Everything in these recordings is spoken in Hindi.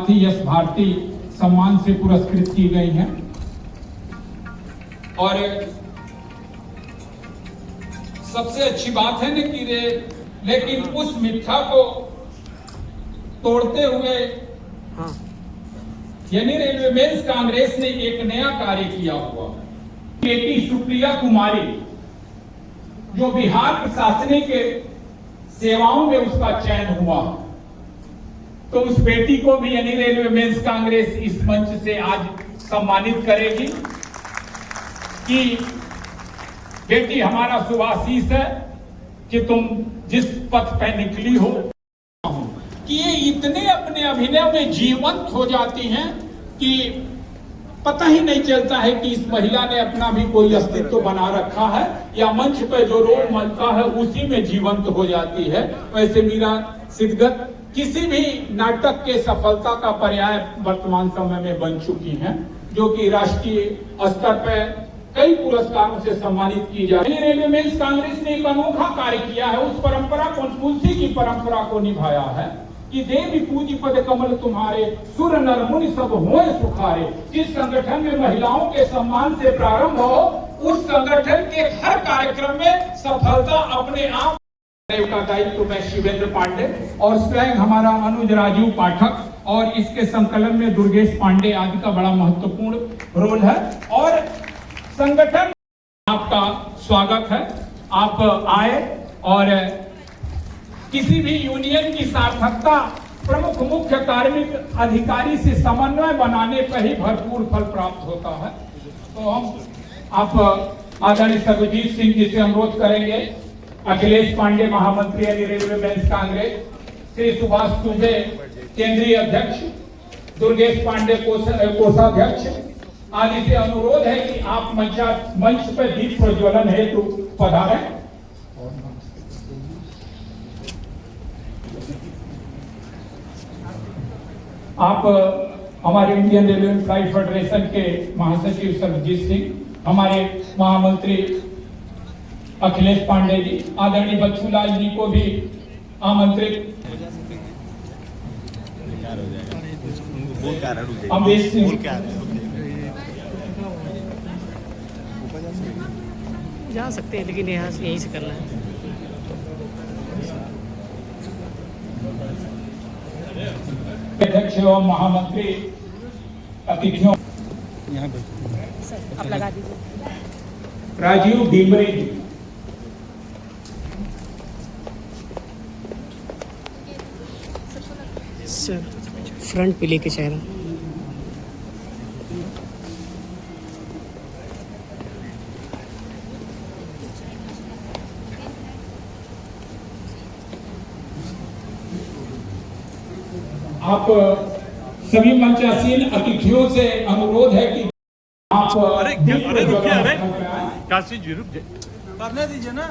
साथ ही यश भारती सम्मान से पुरस्कृत की गई हैं। और सबसे अच्छी बात है ना कि लेकिन उस मिथ्या को तोड़ते हुए यानी रेलवे मेंस कांग्रेस ने एक नया कार्य किया हुआ। बेटी सुप्रिया कुमारी जो बिहार प्रशासनिक सेवाओं में उसका चयन हुआ, तो उस बेटी को भी यानी रेलवे मेंस कांग्रेस इस मंच से आज सम्मानित करेगी कि बेटी हमारा शुभाशीष है कि तुम जिस पथ पर निकली हो कि ये इतने अपने अभिनय में जीवंत हो जाती हैं कि पता ही नहीं चलता है कि इस महिला ने अपना भी कोई अस्तित्व बना रखा है या मंच पर जो रोल मिलता है उसी में जीवंत हो जाती है। वैसे मीरा सिद्धगत किसी भी नाटक के सफलता का पर्याय वर्तमान समय में बन चुकी हैं, जो कि राष्ट्रीय स्तर पर कई पुरस्कारों से सम्मानित की जा रही है। रेलवे मेंस कांग्रेस ने एक अनोखा कार्य किया है, उस परंपरा को, तुलसी की परंपरा को निभाया है कि देवी पूजी पद कमल तुम्हारे, सुर नर मुनि सब होए सुखारे। जिस संगठन में महिलाओं के सम्मान से प्रारंभ हो, उस संगठन के हर कार्यक्रम में सफलता अपने आप का दायित्व मैं शिवेंद्र पांडे और स्वयं हमारा अनुज राजीव पाठक और इसके संकलन में दुर्गेश पांडे आदि का बड़ा महत्वपूर्ण रोल है। और संगठन आपका स्वागत है, आप आए और किसी भी यूनियन की सार्थकता प्रमुख मुख्य कार्मिक अधिकारी से समन्वय बनाने पर ही भरपूर फल प्राप्त होता है। तो हम आप आदरणीय सर्वजीत सिंह जी से अनुरोध करेंगे, अखिलेश पांडे महामंत्री रेलवे मेंस कांग्रेस, श्री सुभाष दुबे केंद्रीय अध्यक्ष, दुर्गेश पांडे कोषाध्यक्ष आदि से अनुरोध है कि आप मंच पर दीप प्रज्वलन हेतु पधारें। आप हमारे इंडियन रेलवे एम्प्लॉय फेडरेशन के महासचिव सर्वजीत सिंह, हमारे महामंत्री अखिलेश पांडे जी, आदरणीय बच्चूलाल जी को भी आमंत्रित, अमरीश सिंह जा सकते हैं, लेकिन यहाँ से यहीं से करना है। अध्यक्ष एवं महामंत्री अतिथियों यहाँ पे आप लगा दीजिए। राजीव डिमरे जी, सर फ्रंट पे लेके चेहरा। आप सभी मंचासीन अतिथियों से अनुरोध है कि आप काशी जी रुक जाए, करने दीजिए ना,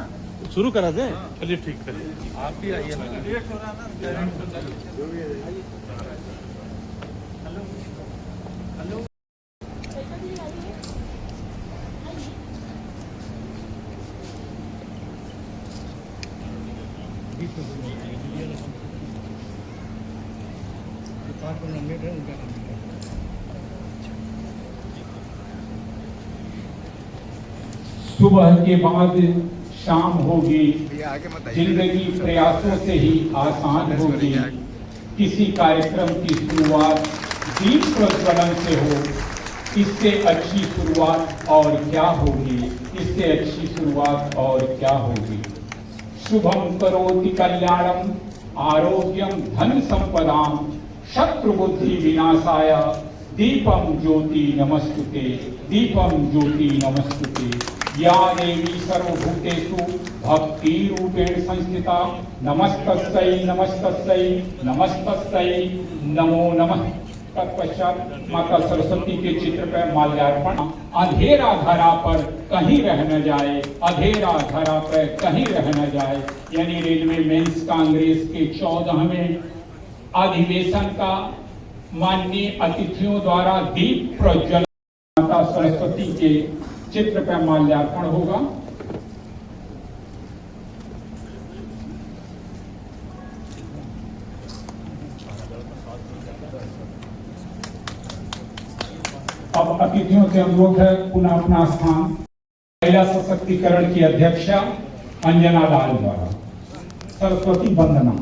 शुरू करा दे। चलिए ठीक है, आप भी आइए ना, लेट हो रहा ना। सुबह के बाद शाम होगी, जिंदगी प्रयासों से ही आसान होगी। किसी कार्यक्रम की शुरुआत दीप प्रज्वलन से हो, इससे अच्छी शुरुआत और क्या होगी, इससे अच्छी शुरुआत और क्या होगी। शुभम करोति कल्याणम आरोग्यम धन संपदाम शत्रु बुद्धि विनाशाय दीपम ज्योति नमस्तुते, दीपम ज्योति नमस्तुते। या देवी सर्वभूतेषु भक्ति रूपेण संस्थिता नमस्तस्यै नमस्तस्यै नमस्तस्यै नमो नमः। तत्पश्चात माता सरस्वती के चित्र पर माल्यार्पण। अंधेरा धरा पर कहीं रह न जाए, अंधेरा धरा पर कहीं रह न जाए, यानी रेलवे मेंस कांग्रेस के 14वें अधिवेशन का माननीय अतिथियों द्वारा दीप प्रज्वलन माता सरस्वती के चित्र पर माल्यार्पण होगा। अब अतिथियों से अनुरोध है पुनः अपना स्थान। महिला सशक्तिकरण की अध्यक्षा अंजना लाल द्वारा सरस्वती वंदना।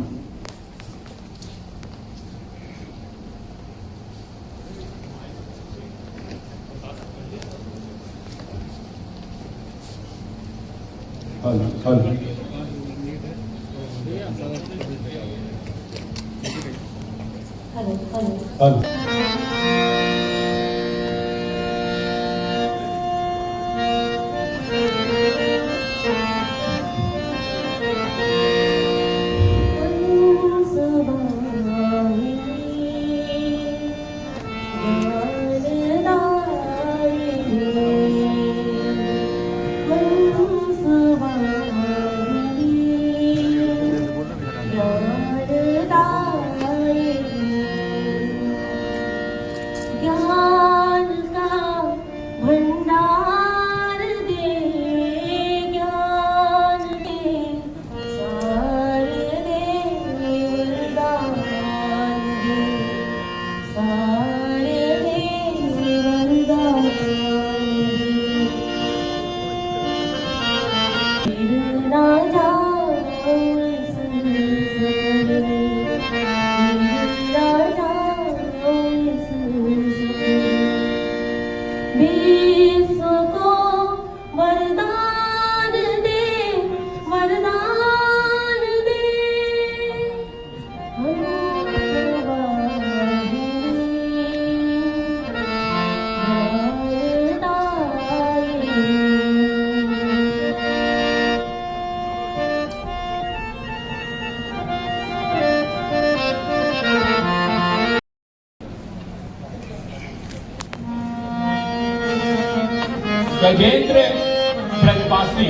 ज्ञान का भंडार दे, ज्ञान दे, सार दे, वरदान दे, सार दे, वरदान दे। फिर ना जाओ इस सफर में, फिर ना जाओ इस विश्व को वरदान दे, वरदान दे। हम वाहिनी गजेंद्र ब्रजवासी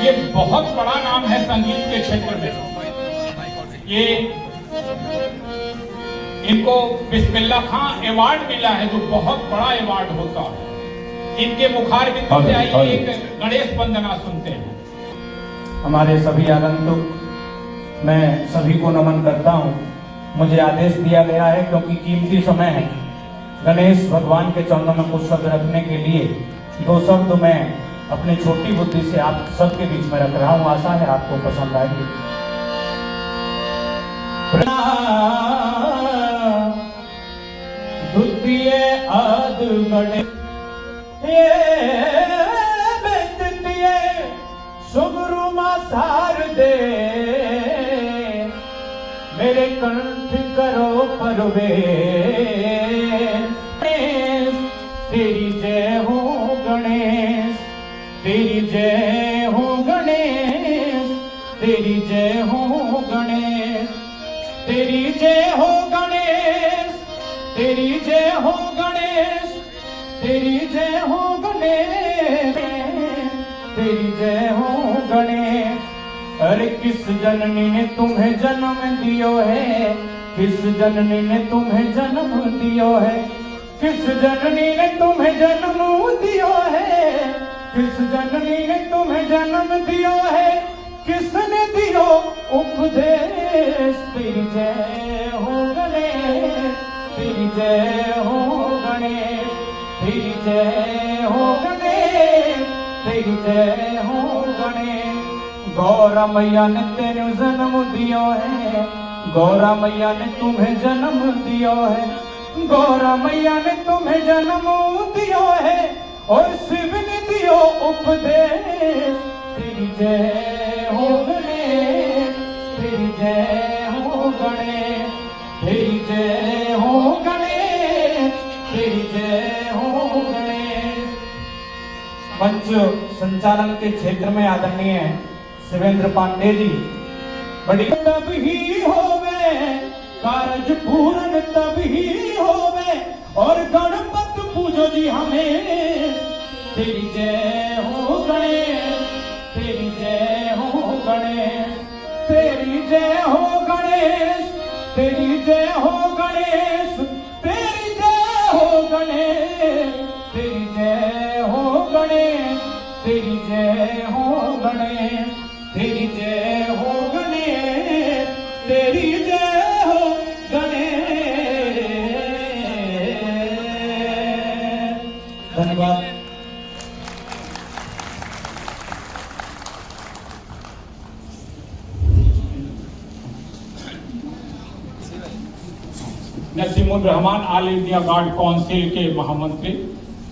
ये बहुत बड़ा नाम है संगीत के क्षेत्र में। ये इनको बिस्मिल्लाह खां अवार्ड मिला है जो बहुत बड़ा अवार्ड होता है। इनके मुखारबिंद से आइए एक गणेश वंदना सुनते हैं। हमारे सभी आगंतुक मैं सभी को नमन करता हूँ। मुझे आदेश दिया गया है क्योंकि कीमती समय है गणेश भगवान के चरणों में कुछ शब्द रखने के लिए। दो शब्द मैं अपनी छोटी बुद्धि से आप सबके बीच में रख रहा हूँ। आशा है आपको पसंद आएंगे। द्वितीय आद गणेश सुगुरु मा सार दे, मेरे कंठ करो परवेश। तेरी जय हो गणेश, तेरी जय हो गणेश, तेरी जय हो गणेश, तेरी जय हो गणेश, तेरी जय हो गणेश, तेरी जय हो गणेश, तेरी जय हो गणेश। अरे किस जननी ने तुम्हें जन्म दियो है, किस जननी ने तुम्हें जन्म दियो है, किस जननी ने तुम्हें जन्म दियो है, किस जननी ने तुम्हें जन्म दियो है, किसने दियो उपदेश। तेरी जय हो गणेश, तेरी जय हो गणेश, तेरी जय हो गणेश, तेरी जय हो गणेश। गौरा मैया ने तेरे जन्म दियो है, गौरा मैया ने तुम्हें जन्म दियो है, गौरा मैया ने तुम्हें जन्म दियो है और शिव ने दियो उपदेश। तेरी जय हो गणेश, तेरी जय हो गणेश, तेरी जय हो गणेश, तेरी जय हो गणेश। मंच संचालन के क्षेत्र में आदरणीय शिवेंद्र पांडे जी बड़ी तब ही होवे कारज पूर्ण तब ही होवे और गणपत पूजो जी हमें। तेरी जय हो गणेश, तेरी जय हो गणेश, तेरी जय हो गणेश, तेरी जय हो गणेश, तेरी जय हो गणेश, तेरी जय हो गणेश, तेरी जय हो गणेश, तेरी जय हो गणेश, तेरी जय हो गणेश। धन्यवाद। Nasimur Rahman all India guard council के महामंत्री,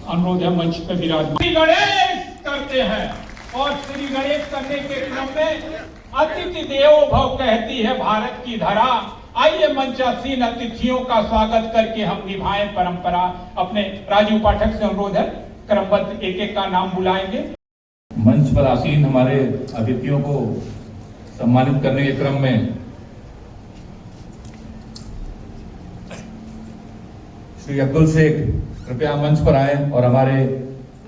अनुरोध है मंच पर विराजमान। श्री गणेश करते हैं और श्री गणेश करने के क्रम में अतिथि देवो भव कहती है भारत की धरा। आइए मंचासीन अतिथियों का स्वागत करके हम निभाएं परंपरा। अपने राजीव पाठक से अनुरोध है, क्रमबद्ध एक एक का नाम बुलाएंगे। मंच पर आसीन हमारे अतिथियों को सम्मानित करने के क्रम में श्री अब्दुल शेख कृपया मंच पर आए और हमारे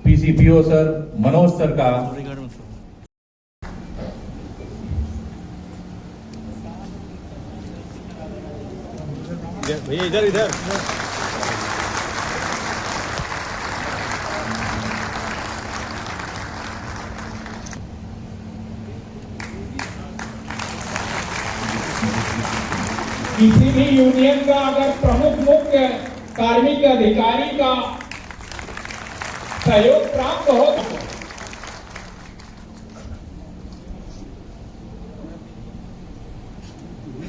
पीसीपीओ सर मनोज सर का भैया इधर इधर किसी भी यूनियन का अगर प्रमुख मुख्य कार्मिक अधिकारी का सहयोग प्राप्त हो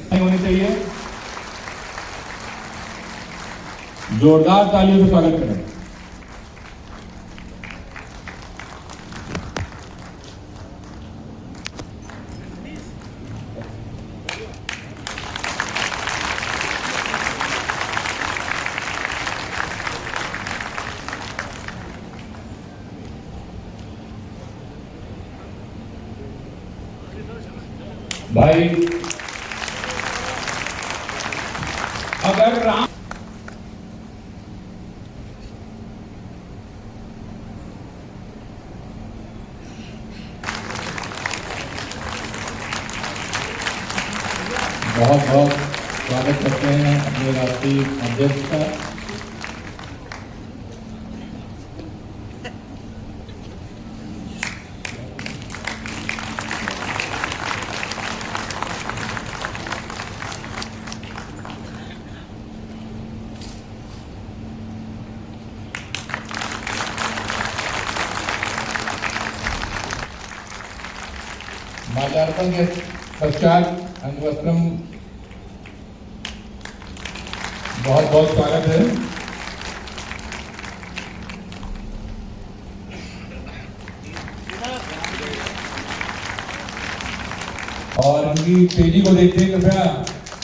नहीं होनी चाहिए। जोरदार तालियों से स्वागत करें। भाई अगर राम बहुत बहुत स्वागत करते हैं अपने राष्ट्रीय अध्यक्ष का। माल्यार्पण के पश्चात अंगवस्त्रम बहुत बहुत स्वागत है। और उनकी तेजी को देखते हुए कृपया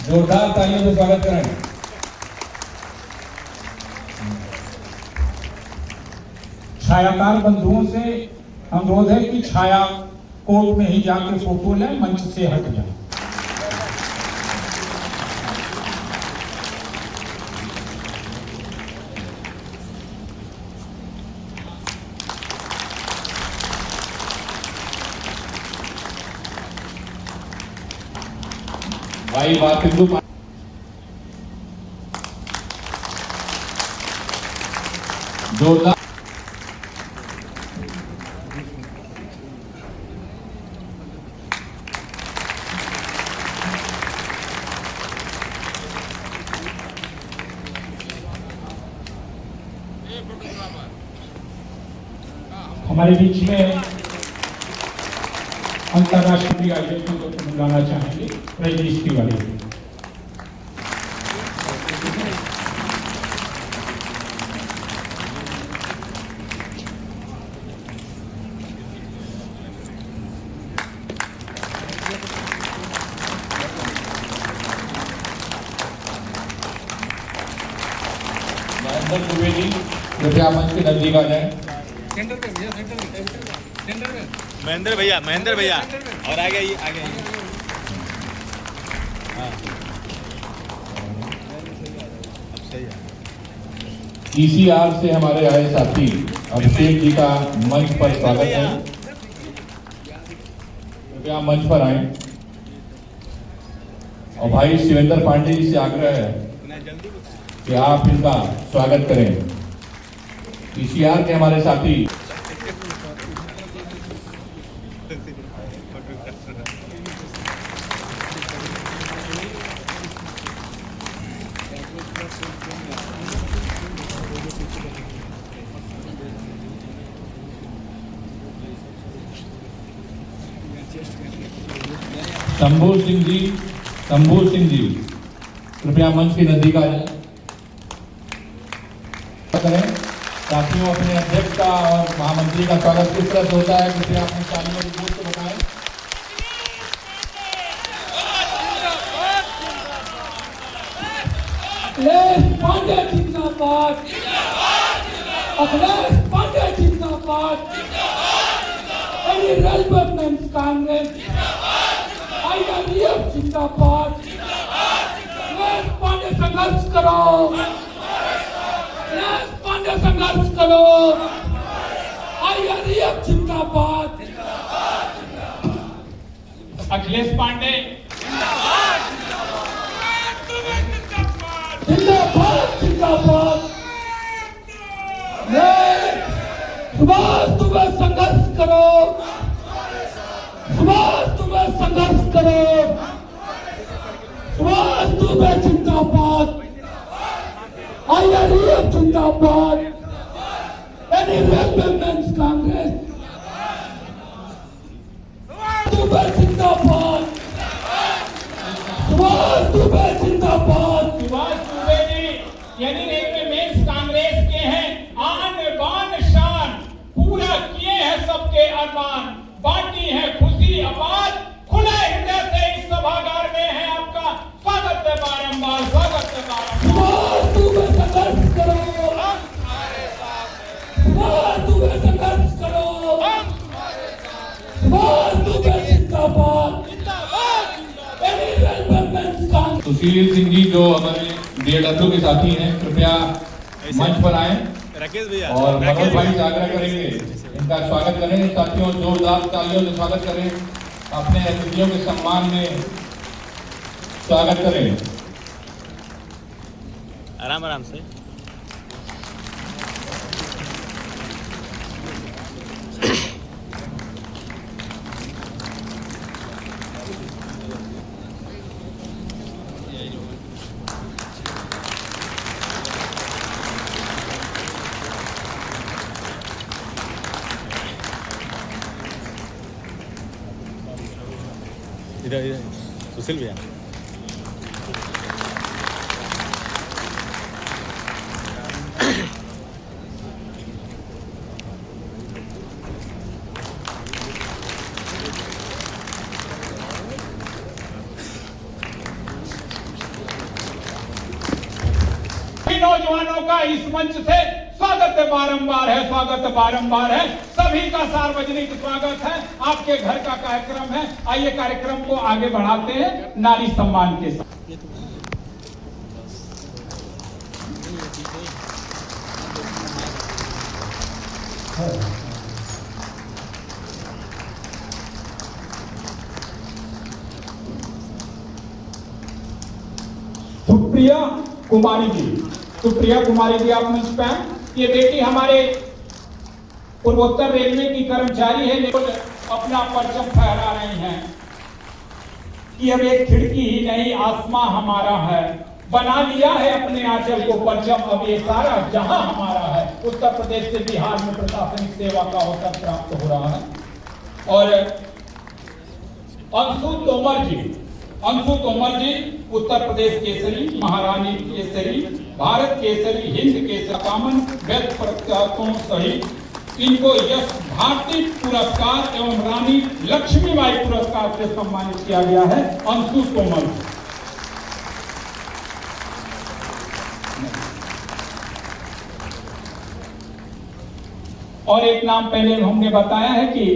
जोरदार तालियों से स्वागत करें। छायाकार बंधुओं से अनुरोध है कि छाया कोर्ट में ही जाकर फोटो लें, मंच से हट जाए। भाई बात हिंदू जोरदार हमारे बीच में अंतर्राष्ट्रीय आयोजन को बुलाना चाहेंगे रजनीश तिवारी। महेंद्र द्विवेदी कृपया मंच के नजदीक आ जाए। महेंद्र भैया और आगे आइए ईसीआर से हमारे आए साथी अभिषेक जी का मंच पर स्वागत है। कृपया मंच पर आए। और भाई शिवेंद्र पांडे जी से आग्रह है कि आप इनका स्वागत करें। ईसीआर के हमारे साथी शंभू सिंह जी कृपया मंच के नजदीक आ जाए करें। साथियों, अपने अध्यक्ष का और महामंत्री का स्वागत किस तरह से होता है, कृपया अपने तालियों की जोर से बताएं। पांडे जिंदाबाद, अखिलेश पांडे जिंदाबाद, रेलवे कांग्रेस, IRF जिंदाबाद, अखिलेश पांडे संघर्ष करो, अखिलेश पांडे संघर्ष करो, IRF जिंदाबाद, अखिलेश पांडे जिंदाबाद जिंदाबाद, सुभाष तुम्हें संघर्ष करो, सुभाष तुम्हें संघर्ष करो, सुभाष तुम्हें जिंदाबाद, IRF जिंदाबाद, एनी रेलवे कांग्रेस तुम्हें जिंदाबाद, सुभाष तुम्हें जिंदाबाद। सुभाष दुबे जी यानी रेलवे मेंस कांग्रेस के हैं, आन बान शान, पूरा किए हैं सबके अरमान, बांटी है खुशी अपार, खुले हृदय से इस सभागार में है आपका स्वागत है बारंबार, स्वागत है बारंबार। तुम्हें संघर्ष करो, तुम्हें संघर्ष करो, तुम्हें जिंदाबाद, सुशील सिंह जी जो हमारे DLW के साथी हैं, कृपया मंच पर आए राकेश भैया और मनोज भाई से आग्रह करेंगे इनका स्वागत करें। साथियों, जोरदार तालियों से स्वागत करें, अपने अतिथियों के सम्मान में स्वागत करें। आराम आराम से। इधर सुशील भैया नौजवानों का इस मंच से स्वागत बारंबार है, स्वागत बारंबार है, सभी का सार्वजनिक स्वागत है, आपके घर का कार्यक्रम है। आइए कार्यक्रम को आगे बढ़ाते हैं नारी सम्मान के साथ। सुप्रिया कुमारी जी आप मंच पे आए। ये बेटी हमारे पूर्वोत्तर रेलवे की कर्मचारी है, लेकिन अपना परचम फहरा रही हैं कि अब एक खिड़की ही नहीं आसमां हमारा है, बना लिया है अपने आंचल को परचम, अब ये सारा जहां हमारा है। उत्तर प्रदेश से बिहार में प्रशासनिक सेवा का अवसर प्राप्त हो रहा है। और अंशु तोमर जी उत्तर प्रदेश केसरी, महारानी केसरी, भारत केसरी, हिंद केसरी, कॉमनवेल्थ पुरस्कारों सहित इनको यश भारती पुरस्कार एवं रानी लक्ष्मीबाई पुरस्कार से सम्मानित किया गया है। अंशु तोमर और एक नाम पहले हमने बताया है कि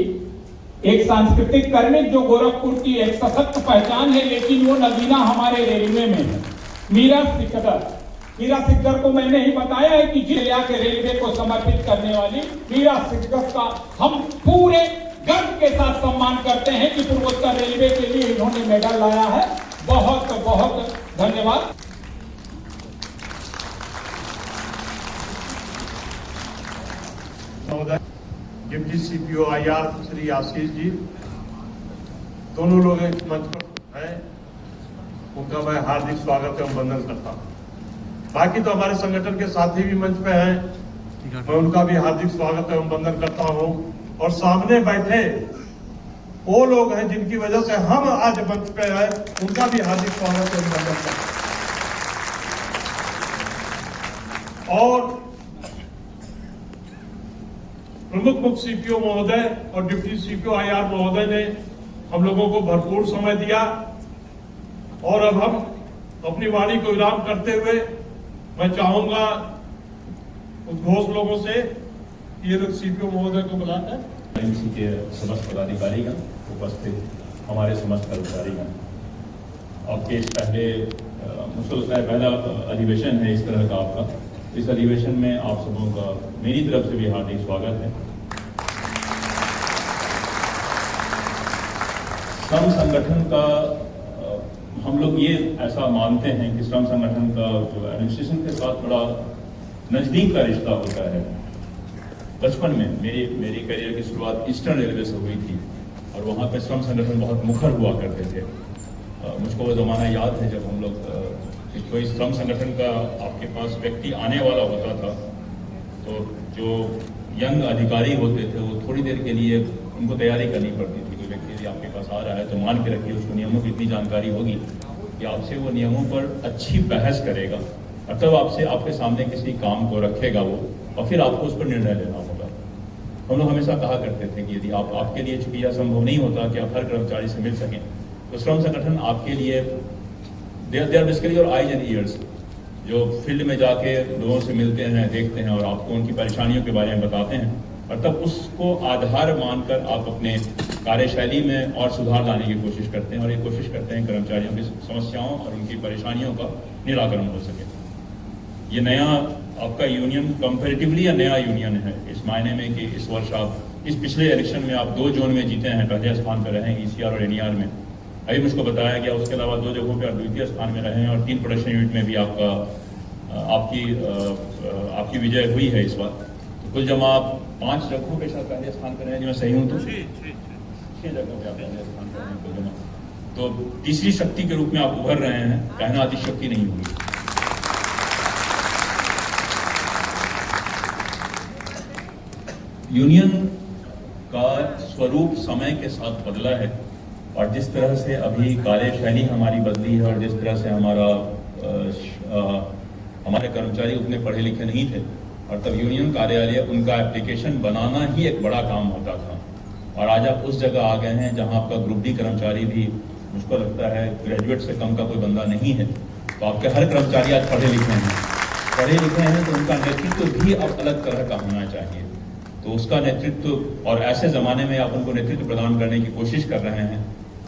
एक सांस्कृतिक कर्मी जो गोरखपुर की एक सशक्त पहचान है, लेकिन वो नगीना हमारे रेलवे में है, मीरा सिकदर को मैंने ही बताया है कि जिला के रेलवे को समर्पित करने वाली मीरा सिकदर का हम पूरे गर्व के साथ सम्मान करते हैं कि पूर्वोत्तर रेलवे के लिए इन्होंने मेडल लाया है। बहुत बहुत धन्यवाद। Deputy CPO IR Shri Ashish ji, दोनों लोग इस मंच पर हैं, उनका मैं हार्दिक स्वागत एवं वंदन करता हूं। बाकी तो हमारे संगठन के साथी भी मंच पे हैं, मैं उनका भी हार्दिक स्वागत एवं वंदन करता हूं। और सामने बैठे वो लोग हैं जिनकी वजह से हम आज मंच पे आए, उनका भी हार्दिक स्वागत है, अभिनंदन करता हूं। और प्रमुख मुख्य सीपीओ महोदय और डिप्टी सीपीओ आईआर महोदय ने हम लोगों को भरपूर समय दिया और अब हम अपनी वाणी को विराम करते हुए मैं चाहूंगा उद्घोष लोगों से ये लोग सीपीओ महोदय को बुलाकर एमसी के समस्त पदाधिकारीगण, उपस्थित हमारे समस्त कर्मचारीगण, आपके इस पहले मुझको लगता है पहला अधिवेशन है इस तरह का आपका। इस अधिवेशन में आप सबों का मेरी तरफ से भी हार्दिक स्वागत है। श्रम संगठन का हम लोग ये ऐसा मानते हैं कि श्रम संगठन का जो एडमिनिस्ट्रेशन के साथ बड़ा नजदीक का रिश्ता होता है। बचपन में मेरी करियर की शुरुआत ईस्टर्न रेलवे से हुई थी और वहाँ पे श्रम संगठन बहुत मुखर हुआ करते थे। मुझको वो ज़माना याद है जब हम लोग कोई श्रम संगठन का आपके पास व्यक्ति आने वाला होता था तो जो यंग अधिकारी होते थे वो थोड़ी देर के लिए उनको तैयारी करनी पड़ती थी। कोई व्यक्ति यदि आपके पास आ रहा है तो मान के रखिए उसको नियमों की इतनी जानकारी होगी कि आपसे वो नियमों पर अच्छी बहस करेगा और तब आपसे आपके सामने किसी काम को रखेगा वो और फिर आपको उस पर निर्णय लेना होगा। हम लोग हमेशा कहा करते थे कि यदि आपके लिए चूंकि यह संभव नहीं होता कि आप हर कर्मचारी से मिल सकें तो श्रम संगठन आपके लिए they are basically your eyes and ears, जो फील्ड में जाके लोगों से मिलते हैं, देखते हैं और आपको उनकी परेशानियों के बारे में बताते हैं और तब उसको आधार मानकर आप अपने कार्यशैली में और सुधार लाने की कोशिश करते हैं और ये कोशिश करते हैं कर्मचारियों की समस्याओं और उनकी परेशानियों का निराकरण हो सके। ये नया आपका यूनियन कंपैरेटिवली नया यूनियन है इस मायने में कि इस वर्ष आप इस पिछले इलेक्शन में आप 2 जोन में जीते हैं, पहले स्थान पर रहे हैं ECR और NER में। अभी मुझको बताया गया उसके अलावा 2 जगहों पे आप द्वितीय स्थान में रहे हैं और 3 प्रोडक्शन यूनिट में भी आपकी विजय हुई है इस बार। तो कुल जमा आप 5 जगहों पे शायद पहले स्थान पर रहे हैं, जो मैं सही हूँ तो 6 जगहों पे आप पहले स्थान पर रहे हैं कुल जमा। तो तीसरी शक्ति के रूप में आप उभर रहे हैं, कहना अतिशक्ति नहीं होगी। यूनियन का स्वरूप समय के साथ बदला है और जिस तरह से अभी कार्यशैली हमारी बदली है और जिस तरह से हमारे कर्मचारी उतने पढ़े लिखे नहीं थे और तब यूनियन कार्यालय उनका एप्लीकेशन बनाना ही एक बड़ा काम होता था और आज आप उस जगह आ गए हैं जहां आपका ग्रुप डी कर्मचारी भी मुझको लगता है ग्रेजुएट से कम का कोई बंदा नहीं है। तो आपके हर कर्मचारी आज पढ़े लिखे हैं तो उनका नेतृत्व भी अब अलग तरह का होना चाहिए। तो उसका नेतृत्व और ऐसे ज़माने में आप उनको नेतृत्व प्रदान करने की कोशिश कर रहे हैं।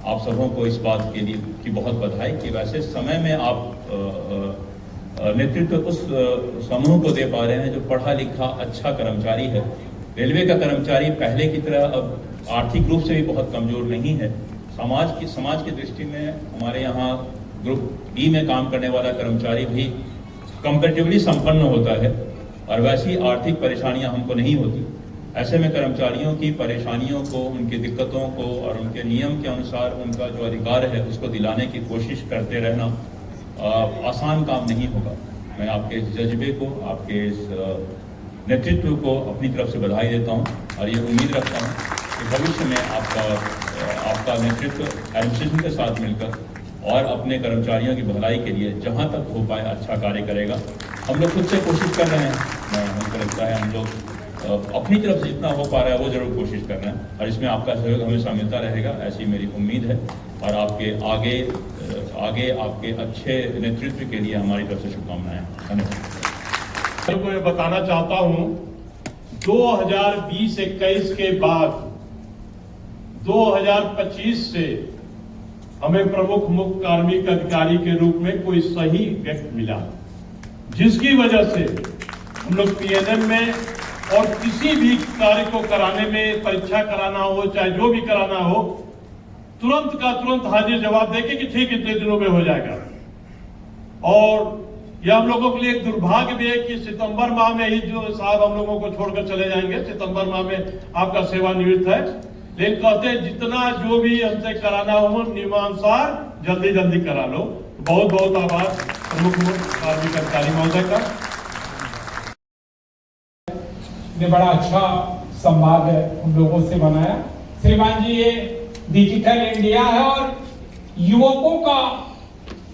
आप सबों को इस बात के लिए की बहुत बधाई कि वैसे समय में आप नेतृत्व उस समूह को दे पा रहे हैं जो पढ़ा लिखा अच्छा कर्मचारी है। रेलवे का कर्मचारी पहले की तरह अब आर्थिक रूप से भी बहुत कमजोर नहीं है। समाज की दृष्टि में हमारे यहाँ ग्रुप डी में काम करने वाला कर्मचारी भी कंपैरेटिवली संपन्न होता है और वैसी आर्थिक परेशानियां हमको नहीं होती। ऐसे में कर्मचारियों की परेशानियों को, उनकी दिक्कतों को और उनके नियम के अनुसार उनका जो अधिकार है उसको दिलाने की कोशिश करते रहना आसान काम नहीं होगा। मैं आपके इस जज्बे को, आपके इस नेतृत्व को अपनी तरफ से बधाई देता हूं और ये उम्मीद रखता हूं कि भविष्य में आपका नेतृत्व एडमिनिस्ट्रेशन के साथ मिलकर और अपने कर्मचारियों की भलाई के लिए जहां तक हो पाए अच्छा कार्य करेगा। हम लोग खुद से कोशिश कर रहे हैं, हमको लगता है हम लोग अपनी तरफ से जितना हो पा रहा है वो जरूर कोशिश कर रहे हैं और इसमें आपका सहयोग हमेशा मिलता रहेगा, ऐसी मेरी उम्मीद है। और आपके आगे आपके अच्छे नेतृत्व के लिए हमारी तरफ से शुभकामनाएं। धन्यवाद। मैं बताना चाहता हूं 2020-21 के बाद 2025 से हमें प्रमुख मुख्य कार्मिक अधिकारी के रूप में कोई सही व्यक्ति मिला, जिसकी वजह से हम लोग PNM में और किसी भी कार्य को कराने में, परीक्षा कराना हो चाहे जो भी कराना हो, तुरंत का तुरंत हाजिर जवाब देके कि ठीक इतने दिनों में हो जाएगा। और यह हम लोगों के लिए एक दुर्भाग्य भी है कि सितंबर माह में ही जो साहब हम लोगों को छोड़कर चले जाएंगे, सितंबर माह में आपका सेवानिवृत्त है, लेकिन कहते हैं जितना जो भी हमसे कराना हो नियमानुसार जल्दी जल्दी करा लो। बहुत बहुत आभार प्रमुख कार्मिक अधिकारी महोदय का। ने बड़ा अच्छा संवाद हम लोगों से बनाया। श्रीमान जी ये डिजिटल इंडिया है और युवकों का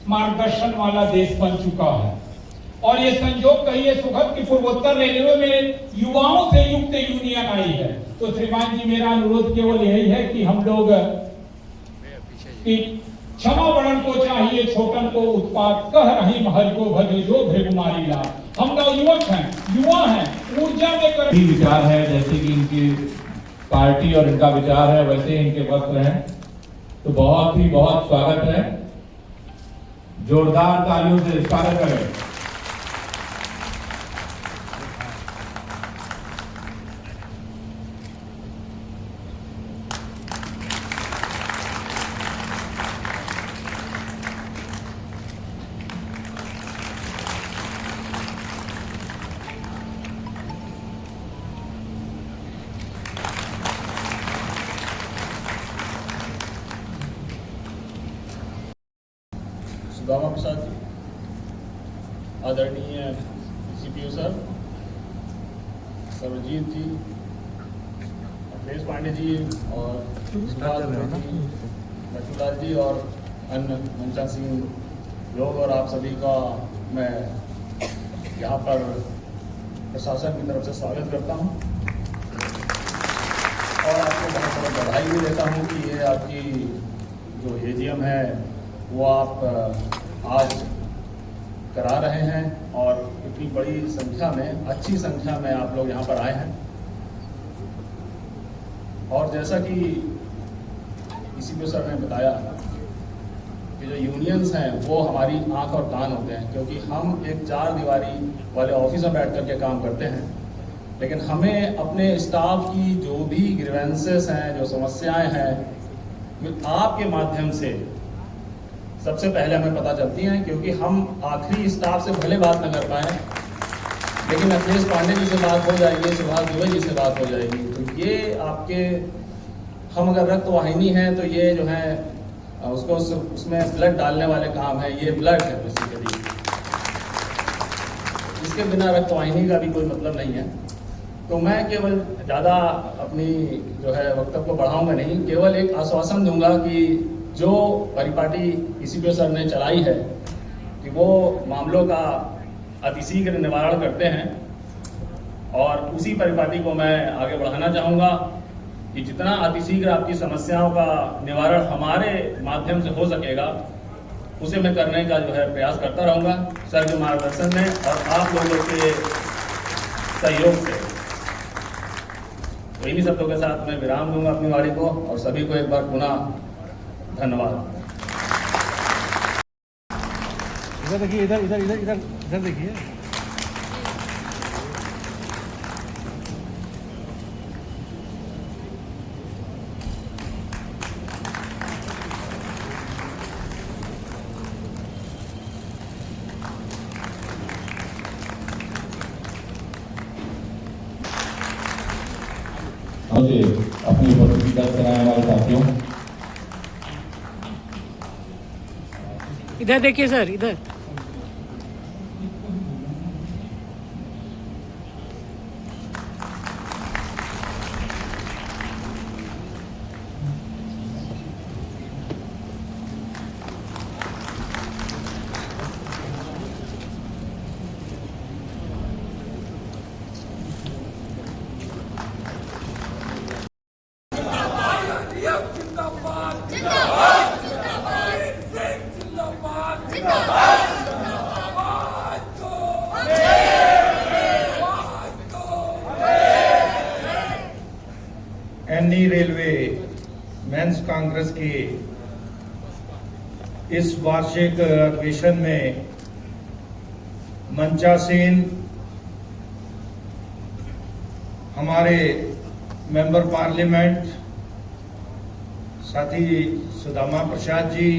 मार्गदर्शन वाला देश बन चुका है। और ये संयोग कहिए सुखद की पूर्वोत्तर रेलवे में युवाओं से युक्त यूनियन आई है। तो श्रीमान जी, मेरा अनुरोध केवल यही है कि हम लोग क्षमा वरण को चाहिए छोटन को उत्पाद कह रही महल को भजो जो भृगुमारी ला। हम लोग युवक हैं, युवा हैं, ऊर्जा में कर विचार है, जैसे कि इनकी पार्टी और इनका विचार है वैसे इनके वस्त्र हैं। तो बहुत ही बहुत स्वागत है, जोरदार तालियों से स्वागत करें। सुदामा प्रसाद जी, आदरणीय सीपीओ सर, सर्वजीत जी, अखिलेश पांडे जी और लक्ष्मीलाल जी और अन्य मंचासीन लोग और आप सभी का मैं यहाँ पर प्रशासन की तरफ से स्वागत करता हूँ और आपको बहुत बहुत बधाई भी देता हूँ कि ये आपकी जो एजीएम है वो आप आज करा रहे हैं और इतनी बड़ी संख्या में, अच्छी संख्या में आप लोग यहाँ पर आए हैं। और जैसा कि सीपीओ सर ने बताया कि जो यूनियंस हैं वो हमारी आंख और कान होते हैं, क्योंकि हम एक 4 दीवारी वाले ऑफिस में बैठ करके काम करते हैं, लेकिन हमें अपने स्टाफ की जो भी ग्रीवेंसेस हैं, जो समस्याएं हैं, आपके माध्यम से सबसे पहले हमें पता चलती हैं, क्योंकि हम आखिरी स्टाफ से भले बात न कर पाए, लेकिन अखिलेश पांडे जी से बात हो जाएगी, सुभाष दुबे जी से बात हो जाएगी। तो ये आपके, हम अगर रक्त वाहिनी हैं तो ये जो है उसको उसमें ब्लड डालने वाले काम है, ये ब्लड है बेसिकली। इसके बिना रक्त वाहिनी का भी कोई मतलब नहीं है। तो मैं केवल ज़्यादा अपनी जो है वक्तव्य को बढ़ाऊंगा नहीं, केवल एक आश्वासन दूंगा कि जो परिपाटी सीपीओ सर ने चलाई है कि वो मामलों का अतिशीघ्र निवारण करते हैं, और उसी परिपाटी को मैं आगे बढ़ाना चाहूँगा कि जितना अतिशीघ्र आपकी समस्याओं का निवारण हमारे माध्यम से हो सकेगा उसे मैं करने का जो है प्रयास करता रहूँगा सर के मार्गदर्शन में और आप लोगों के सहयोग से। तो इन्हीं शब्दों के साथ मैं विराम दूंगा अपनी वाणी को, और सभी को एक बार पुनः धन्यवाद। इधर देखिए, इधर इधर इधर इधर इधर देखिए। अपनी उपस्थिति दर्ज कराने वाले साथियों, इधर देखिए सर, इधर। एनई रेलवे मेंस कांग्रेस के इस वार्षिक अधिवेशन में मंचासीन हमारे मेंबर पार्लियामेंट साथी Sudama Prasad ji,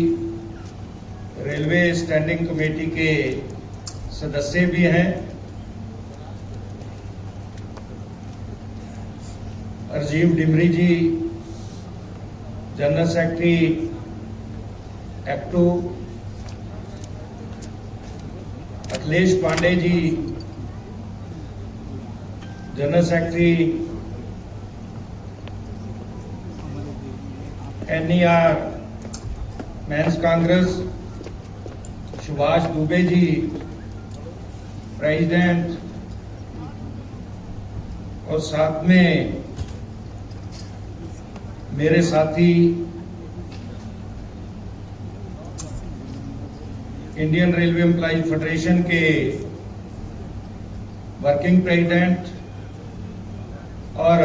railway standing committee के सदस्य भी हैं, राजीव डिमरी जी जनरल सेक्रेटरी एक्टू, Akhilesh Pande ji general secretary NER mens congress, Subhash Dubey ji president, और साथ में मेरे साथी इंडियन रेलवे एम्प्लॉइज फेडरेशन के वर्किंग प्रेसिडेंट और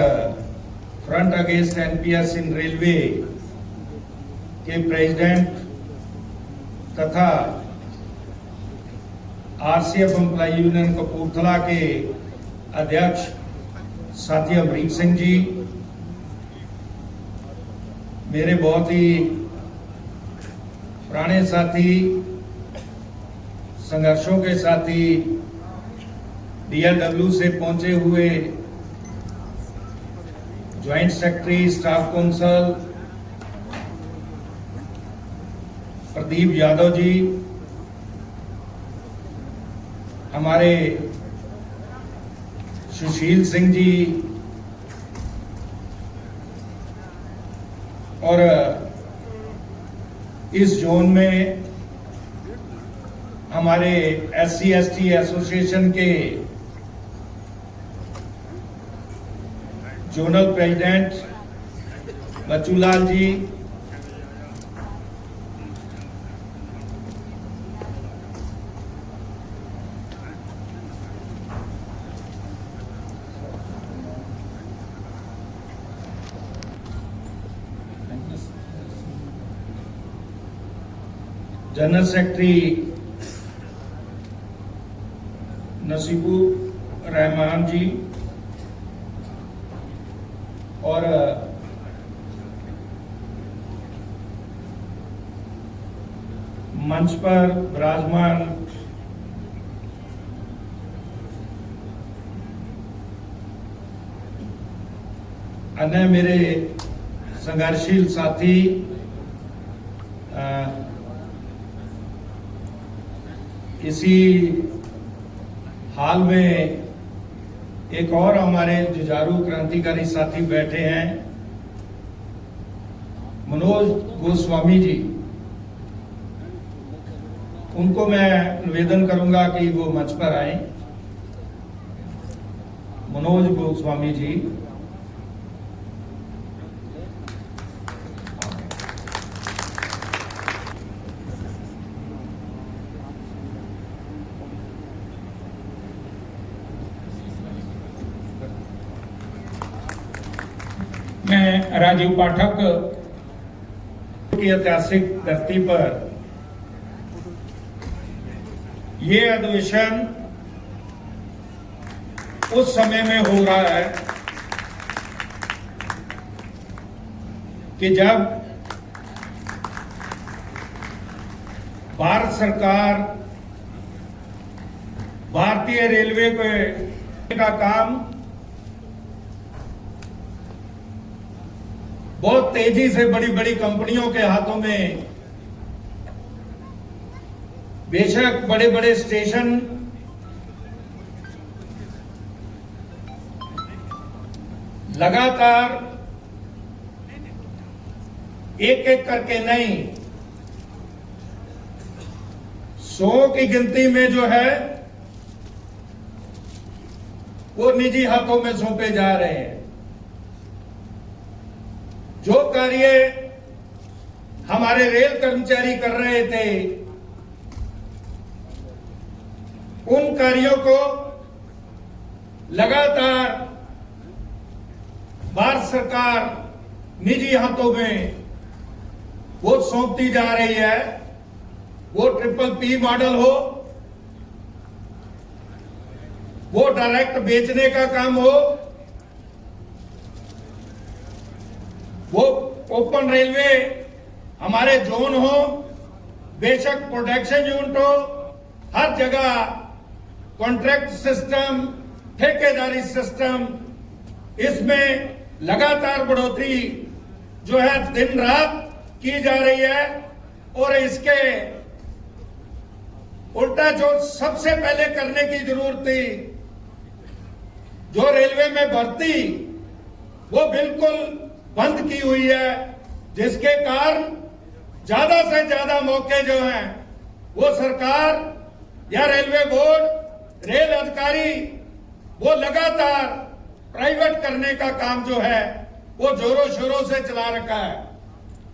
front against NPS in railway के प्रेसिडेंट तथा आरसीएफ एम्प्लॉय यूनियन कपूरथला के अध्यक्ष साथी अमरीक सिंह जी, मेरे बहुत ही पुराने साथी, संघर्षों के साथी, DLW से पहुंचे हुए joint secretary staff council Pradeep Yadav ji, हमारे सुशील सिंह जी, और इस जोन में हमारे SC/ST एसोसिएशन के जोनल प्रेसिडेंट बच्चूलाल जी, जनरल सेक्रेटरी नसीबुर रहमान जी, और मंच पर विराजमान अन्य मेरे संघर्षशील साथी, इसी हाल में एक और हमारे जुझारू क्रांतिकारी साथी बैठे हैं, मनोज गोस्वामी जी। उनको मैं निवेदन करूंगा कि वो मंच पर आए। मनोज गोस्वामी जी, मैं राजीव पाठक की ऐतिहासिक धरती पर ये अधिवेशन उस समय में हो रहा है कि जब भारत सरकार भारतीय रेलवे का काम बहुत तेजी से बड़ी बड़ी कंपनियों के हाथों में, बेशक बड़े बड़े स्टेशन लगातार एक एक करके नहीं, 100 की गिनती में जो है वो निजी हाथों में सौंपे जा रहे हैं। जो कार्य हमारे रेल कर्मचारी कर रहे थे, उन कार्यों को लगातार भारत सरकार निजी हाथों में वो सौंपती जा रही है। वो PPP मॉडल हो, वो डायरेक्ट बेचने का काम हो, वो ओपन रेलवे हमारे जोन हो, बेशक प्रोडक्शन यूनिट हो, हर जगह कॉन्ट्रैक्ट सिस्टम, ठेकेदारी सिस्टम, इसमें लगातार बढ़ोतरी जो है दिन रात की जा रही है। और इसके उल्टा जो सबसे पहले करने की जरूरत थी, जो रेलवे में भर्ती वो बिल्कुल बंद की हुई है, जिसके कारण ज्यादा से ज्यादा मौके जो हैं वो सरकार या रेलवे बोर्ड, रेल अधिकारी वो लगातार प्राइवेट करने का काम जो है वो जोरों शोरों से चला रखा है।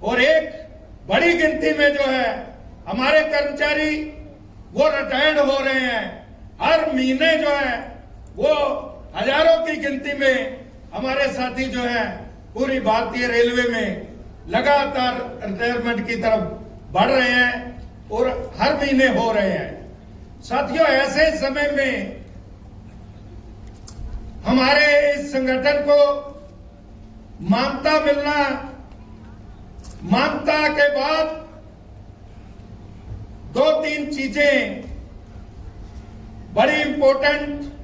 और एक बड़ी गिनती में जो है हमारे कर्मचारी वो रिटायर्ड हो रहे हैं। हर महीने जो है वो हजारों की गिनती में हमारे साथी जो है पूरी भारतीय रेलवे में लगातार रिटायरमेंट की तरफ बढ़ रहे हैं और हर महीने हो रहे हैं। साथियों, ऐसे समय में हमारे इस संगठन को मान्यता मिलना, मान्यता के बाद 2-3 चीजें बड़ी इंपॉर्टेंट।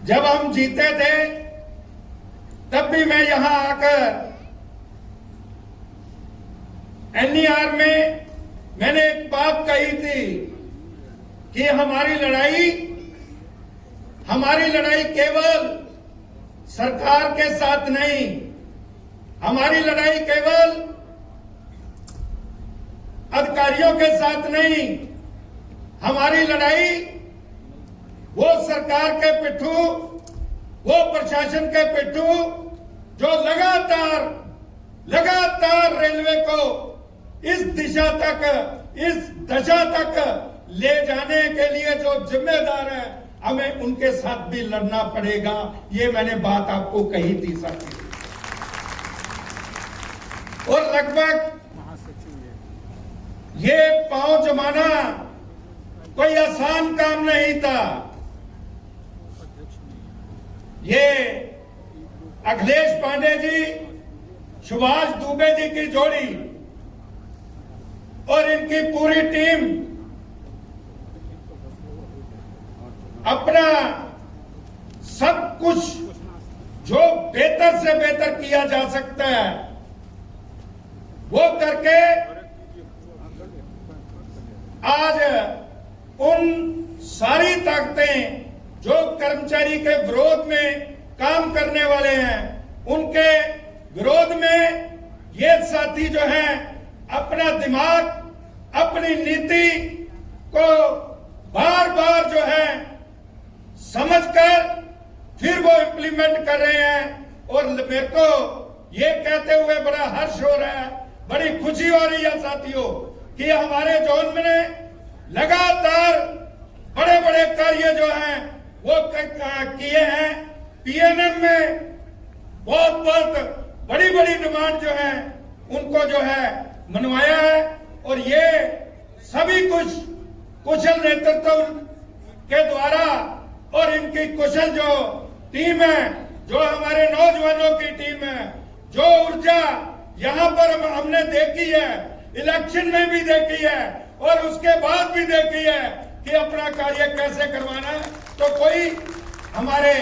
जब हम जीते थे तब भी मैं यहां आकर एनईआर में मैंने एक बात कही थी कि हमारी लड़ाई केवल सरकार के साथ नहीं, हमारी लड़ाई केवल अधिकारियों के साथ नहीं, हमारी लड़ाई वो सरकार के पिट्ठू, वो प्रशासन के पिट्ठू जो लगातार रेलवे को इस दशा तक ले जाने के लिए जो जिम्मेदार है, हमें उनके साथ भी लड़ना पड़ेगा। ये मैंने बात आपको कही थी साथी। और लगभग ये पांव जमाना कोई आसान काम नहीं था। ये अखिलेश पांडे जी, सुभाष दुबे जी की जोड़ी और इनकी पूरी टीम अपना सब कुछ जो बेहतर से बेहतर किया जा सकता है वो करके आज उन सारी ताकतें जो कर्मचारी के विरोध में काम करने वाले हैं, उनके विरोध में ये साथी जो हैं अपना दिमाग, अपनी नीति को बार बार जो है समझकर फिर वो इम्प्लीमेंट कर रहे हैं। और मेरे को ये कहते हुए बड़ा हर्ष हो रहा है, बड़ी खुशी हो रही है साथियों कि हमारे जोन में लगातार बड़े बड़े कार्य जो हैं वो किए हैं। पीएनएम में बहुत बड़ी बड़ी डिमांड जो है उनको जो है मनवाया है। और ये सभी कुछ कुशल नेतृत्व के द्वारा और इनकी कुशल जो टीम है, जो हमारे नौजवानों की टीम है, जो ऊर्जा यहाँ पर हमने देखी है, इलेक्शन में भी देखी है और उसके बाद भी देखी है कि अपना कार्य कैसे करवाना है, तो कोई हमारे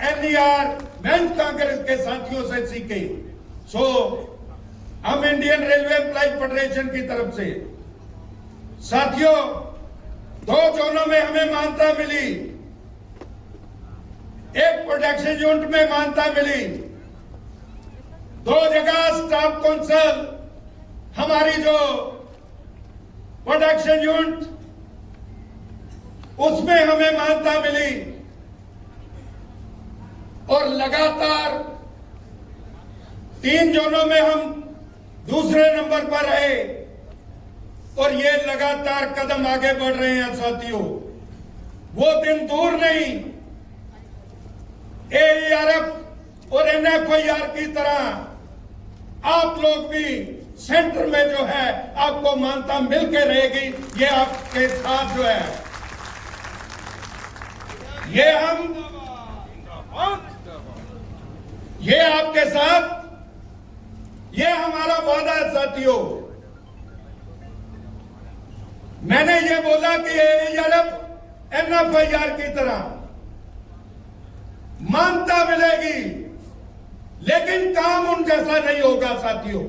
एनईआर मेंस कांग्रेस के साथियों से सीखे। हम इंडियन रेलवे एम्प्लॉय फेडरेशन की तरफ से साथियों 2 जोनों में हमें मान्यता मिली। एक प्रोडक्शन यूनिट में मान्यता मिली, 2 जगह स्टाफ काउंसिल हमारी जो प्रोडक्शन यूनिट उसमें हमें मान्यता मिली। और लगातार 3 जोनों में हम दूसरे नंबर पर रहे और ये लगातार कदम आगे बढ़ रहे हैं साथियों। वो दिन दूर नहीं, एईआरएफ और एनएफआईआर की तरह आप लोग भी सेंटर में जो है आपको मान्यता मिलकर रहेगी। ये आपके साथ जो है ये आपके साथ ये हमारा वादा है साथियों। मैंने ये बोला कि एईआरएफ एनएफआईआर की तरह मान्यता मिलेगी, लेकिन काम उन जैसा नहीं होगा साथियों।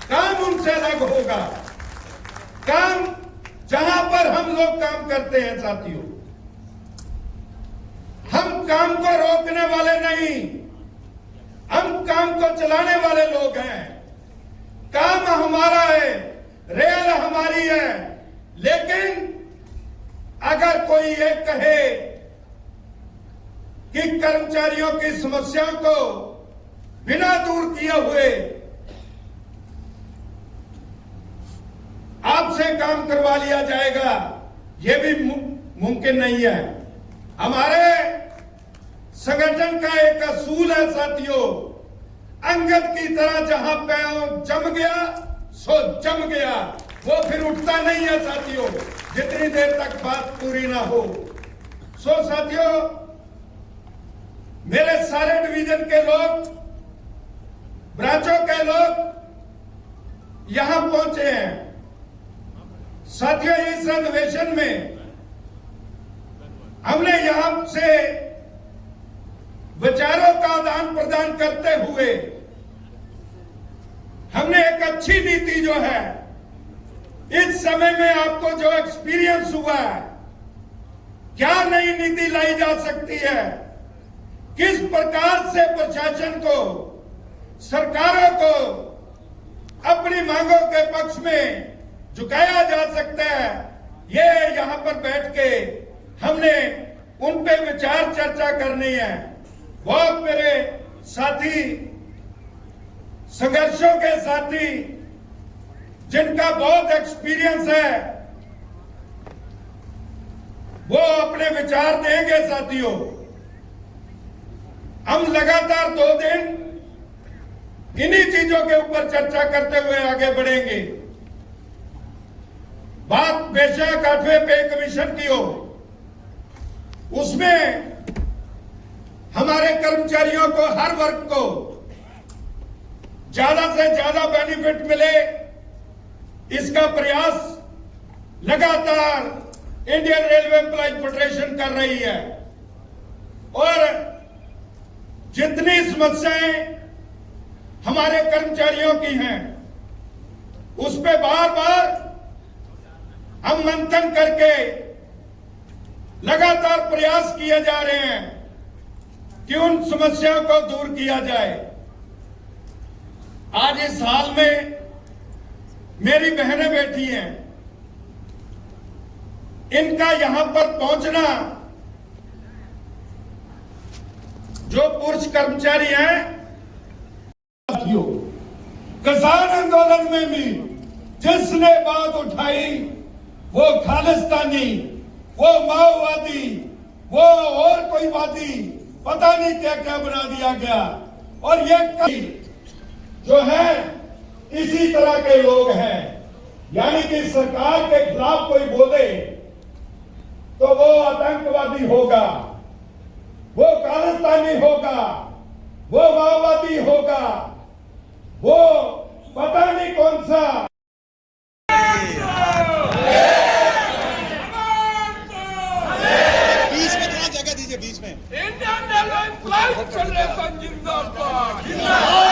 काम उनसे अलग होगा। काम जहां पर हम लोग काम करते हैं साथियों, हम काम को रोकने वाले नहीं, हम काम को चलाने वाले लोग हैं। काम हमारा है, रेल हमारी है, लेकिन अगर कोई ये कहे कि कर्मचारियों की समस्याओं को बिना दूर किए हुए आपसे काम करवा लिया जाएगा, यह भी मुमकिन नहीं है। हमारे संगठन का एक असूल है साथियों, अंगद की तरह जहां पैर जम गया सो जम गया, वो फिर उठता नहीं है साथियों, जितनी देर तक बात पूरी ना हो। सो साथियों, मेरे सारे डिवीजन के लोग, ब्रांचों के लोग यहां पहुंचे हैं। साथियों, इस अधिवेशन में हमने यहां से विचारों का आदान प्रदान करते हुए हमने एक अच्छी नीति जो है, इस समय में आपको जो एक्सपीरियंस हुआ है, क्या नई नीति लाई जा सकती है, किस प्रकार से प्रशासन को, सरकारों को अपनी मांगों के पक्ष में झुकाया जा सकता है, ये यहां पर बैठ के हमने उन पे विचार चर्चा करनी है। बहुत मेरे साथी, संघर्षों के साथी, जिनका बहुत एक्सपीरियंस है, वो अपने विचार देंगे साथियों। हम लगातार 2 दिन इन्हीं चीजों के ऊपर चर्चा करते हुए आगे बढ़ेंगे। बात बेशक 8वें पे कमीशन की हो, उसमें हमारे कर्मचारियों को, हर वर्ग को ज्यादा से ज्यादा बेनिफिट मिले, इसका प्रयास लगातार इंडियन रेलवे एम्प्लॉयज फेडरेशन कर रही है। और जितनी समस्याएं हमारे कर्मचारियों की हैं, उस पे बार बार हम मंथन करके लगातार प्रयास किए जा रहे हैं कि उन समस्याओं को दूर किया जाए। आज इस हाल में मेरी बहनें बैठी हैं, इनका यहां पर पहुंचना, जो पुरुष कर्मचारी हैं, किसान आंदोलन में भी जिसने बात उठाई, वो खालिस्तानी, वो माओवादी, वो और कोई वादी, पता नहीं क्या क्या बना दिया गया। और ये जो है इसी तरह के लोग हैं, यानी कि सरकार के खिलाफ कोई बोले तो वो आतंकवादी होगा, वो खालिस्तानी होगा, वो माओवादी होगा, वो पता नहीं कौन सा। बीच में थोड़ा जगह दीजिए, बीच में। इंडियन रेलवे एम्प्लॉयज फेडरेशन जिंदाबाद, जिंदाबाद,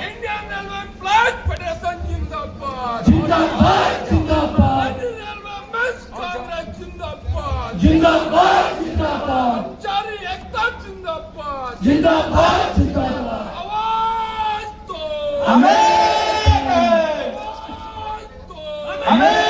इंडियन रेलवे एम्प्लॉयज फेडरेशन जिंदाबाद, जिंदाबाद, जिंदाबाद, रेलवे मेंस कांग्रेस जिंदाबाद, जिंदाबाद, जिंदाबाद, कर्मचारी एकता जिंदाबाद, जिंदाबाद, जिंदाबाद, आवाज दो हमें, हमें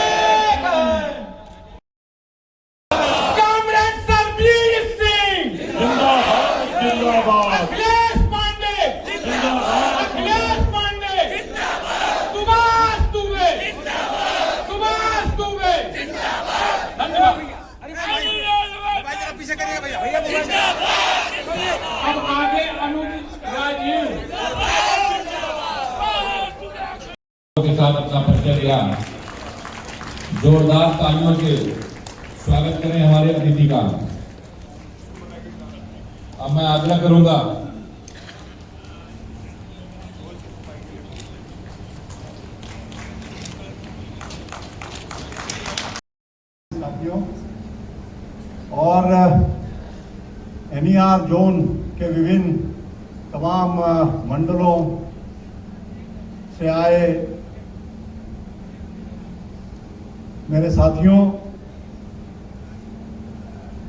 अब आगे अनुज राजीव के साथ अपना परिचय दिया। जोरदार तालियों से स्वागत करें हमारे अतिथि का। अब मैं आग्रह करूंगा साथियों, और एनईआर जोन के विभिन्न तमाम मंडलों से आए मेरे साथियों,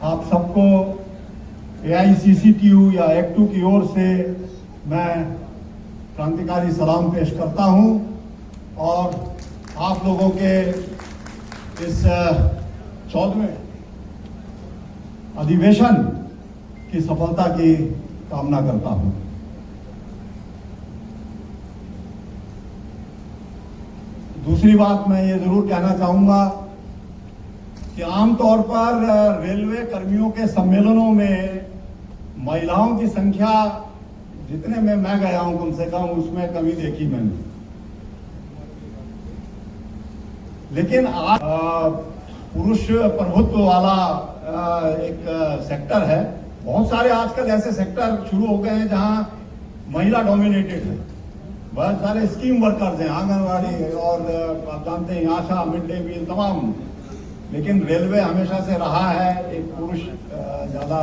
आप सबको AICCTU या एक्टू की ओर से मैं क्रांतिकारी सलाम पेश करता हूं और आप लोगों के इस 14वें अधिवेशन की सफलता की कामना करता हूं। दूसरी बात मैं ये जरूर कहना चाहूंगा कि आमतौर पर रेलवे कर्मियों के सम्मेलनों में महिलाओं की संख्या जितने में मैं गया हूं कम से कम उसमें कमी देखी मैंने। लेकिन आज पुरुष प्रभुत्व वाला एक सेक्टर है। बहुत सारे आजकल ऐसे सेक्टर शुरू हो गए हैं जहां महिला डोमिनेटेड है। बहुत सारे स्कीम वर्कर्स हैं, आंगनवाड़ी और आप जानते हैं आशा, मिड डे मील तमाम। लेकिन रेलवे हमेशा से रहा है एक पुरुष ज्यादा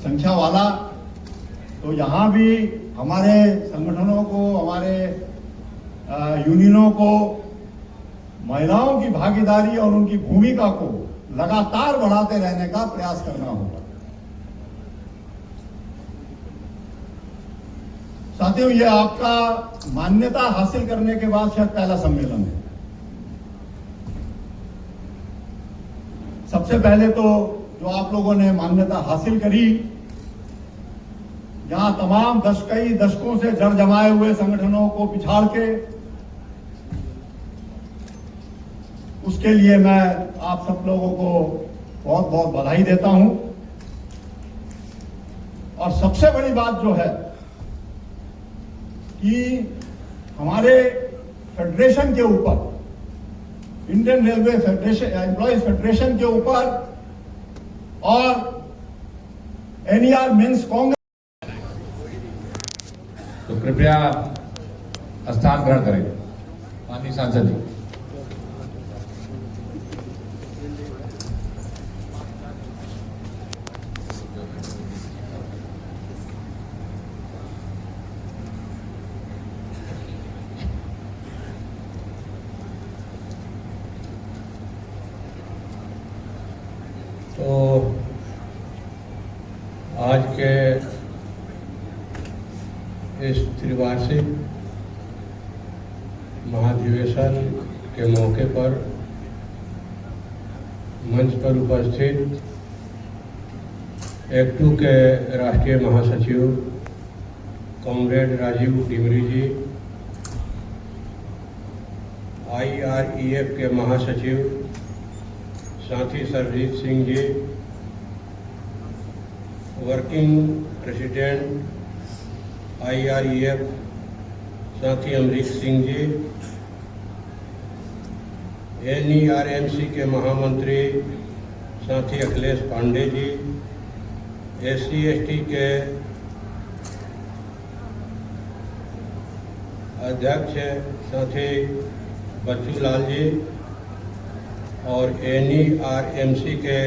संख्या वाला। तो यहाँ भी हमारे संगठनों को, हमारे यूनियनों को महिलाओं की भागीदारी और उनकी भूमिका को लगातार बढ़ाते रहने का प्रयास करना होगा। साथियों, ये आपका मान्यता हासिल करने के बाद शायद पहला सम्मेलन है। सबसे पहले तो जो आप लोगों ने मान्यता हासिल करी, जहां तमाम कई दशकों से जड़ जमाए हुए संगठनों को पिछाड़ के, उसके लिए मैं आप सब लोगों को बहुत बहुत बधाई देता हूं। और सबसे बड़ी बात जो है कि हमारे फेडरेशन के ऊपर, Indian railway federation, employees federation के ऊपर और NER मेंस कांग्रेस, तो कृपया स्थान ग्रहण करें। माननीय सांसद जी। तो आज के इस त्रिवार्षिक महाधिवेशन के मौके पर मंच पर उपस्थित एक्टू के राष्ट्रीय महासचिव कॉमरेड राजीव डिमरी जी, IREF के महासचिव साथी Sarjit Singh ji, working president IREF साथी अमरीक सिंह जी, NERMC के महामंत्री साथी अखिलेश पांडे जी, SC/ST के अध्यक्ष साथी बच्चू लाल जी और NERMC के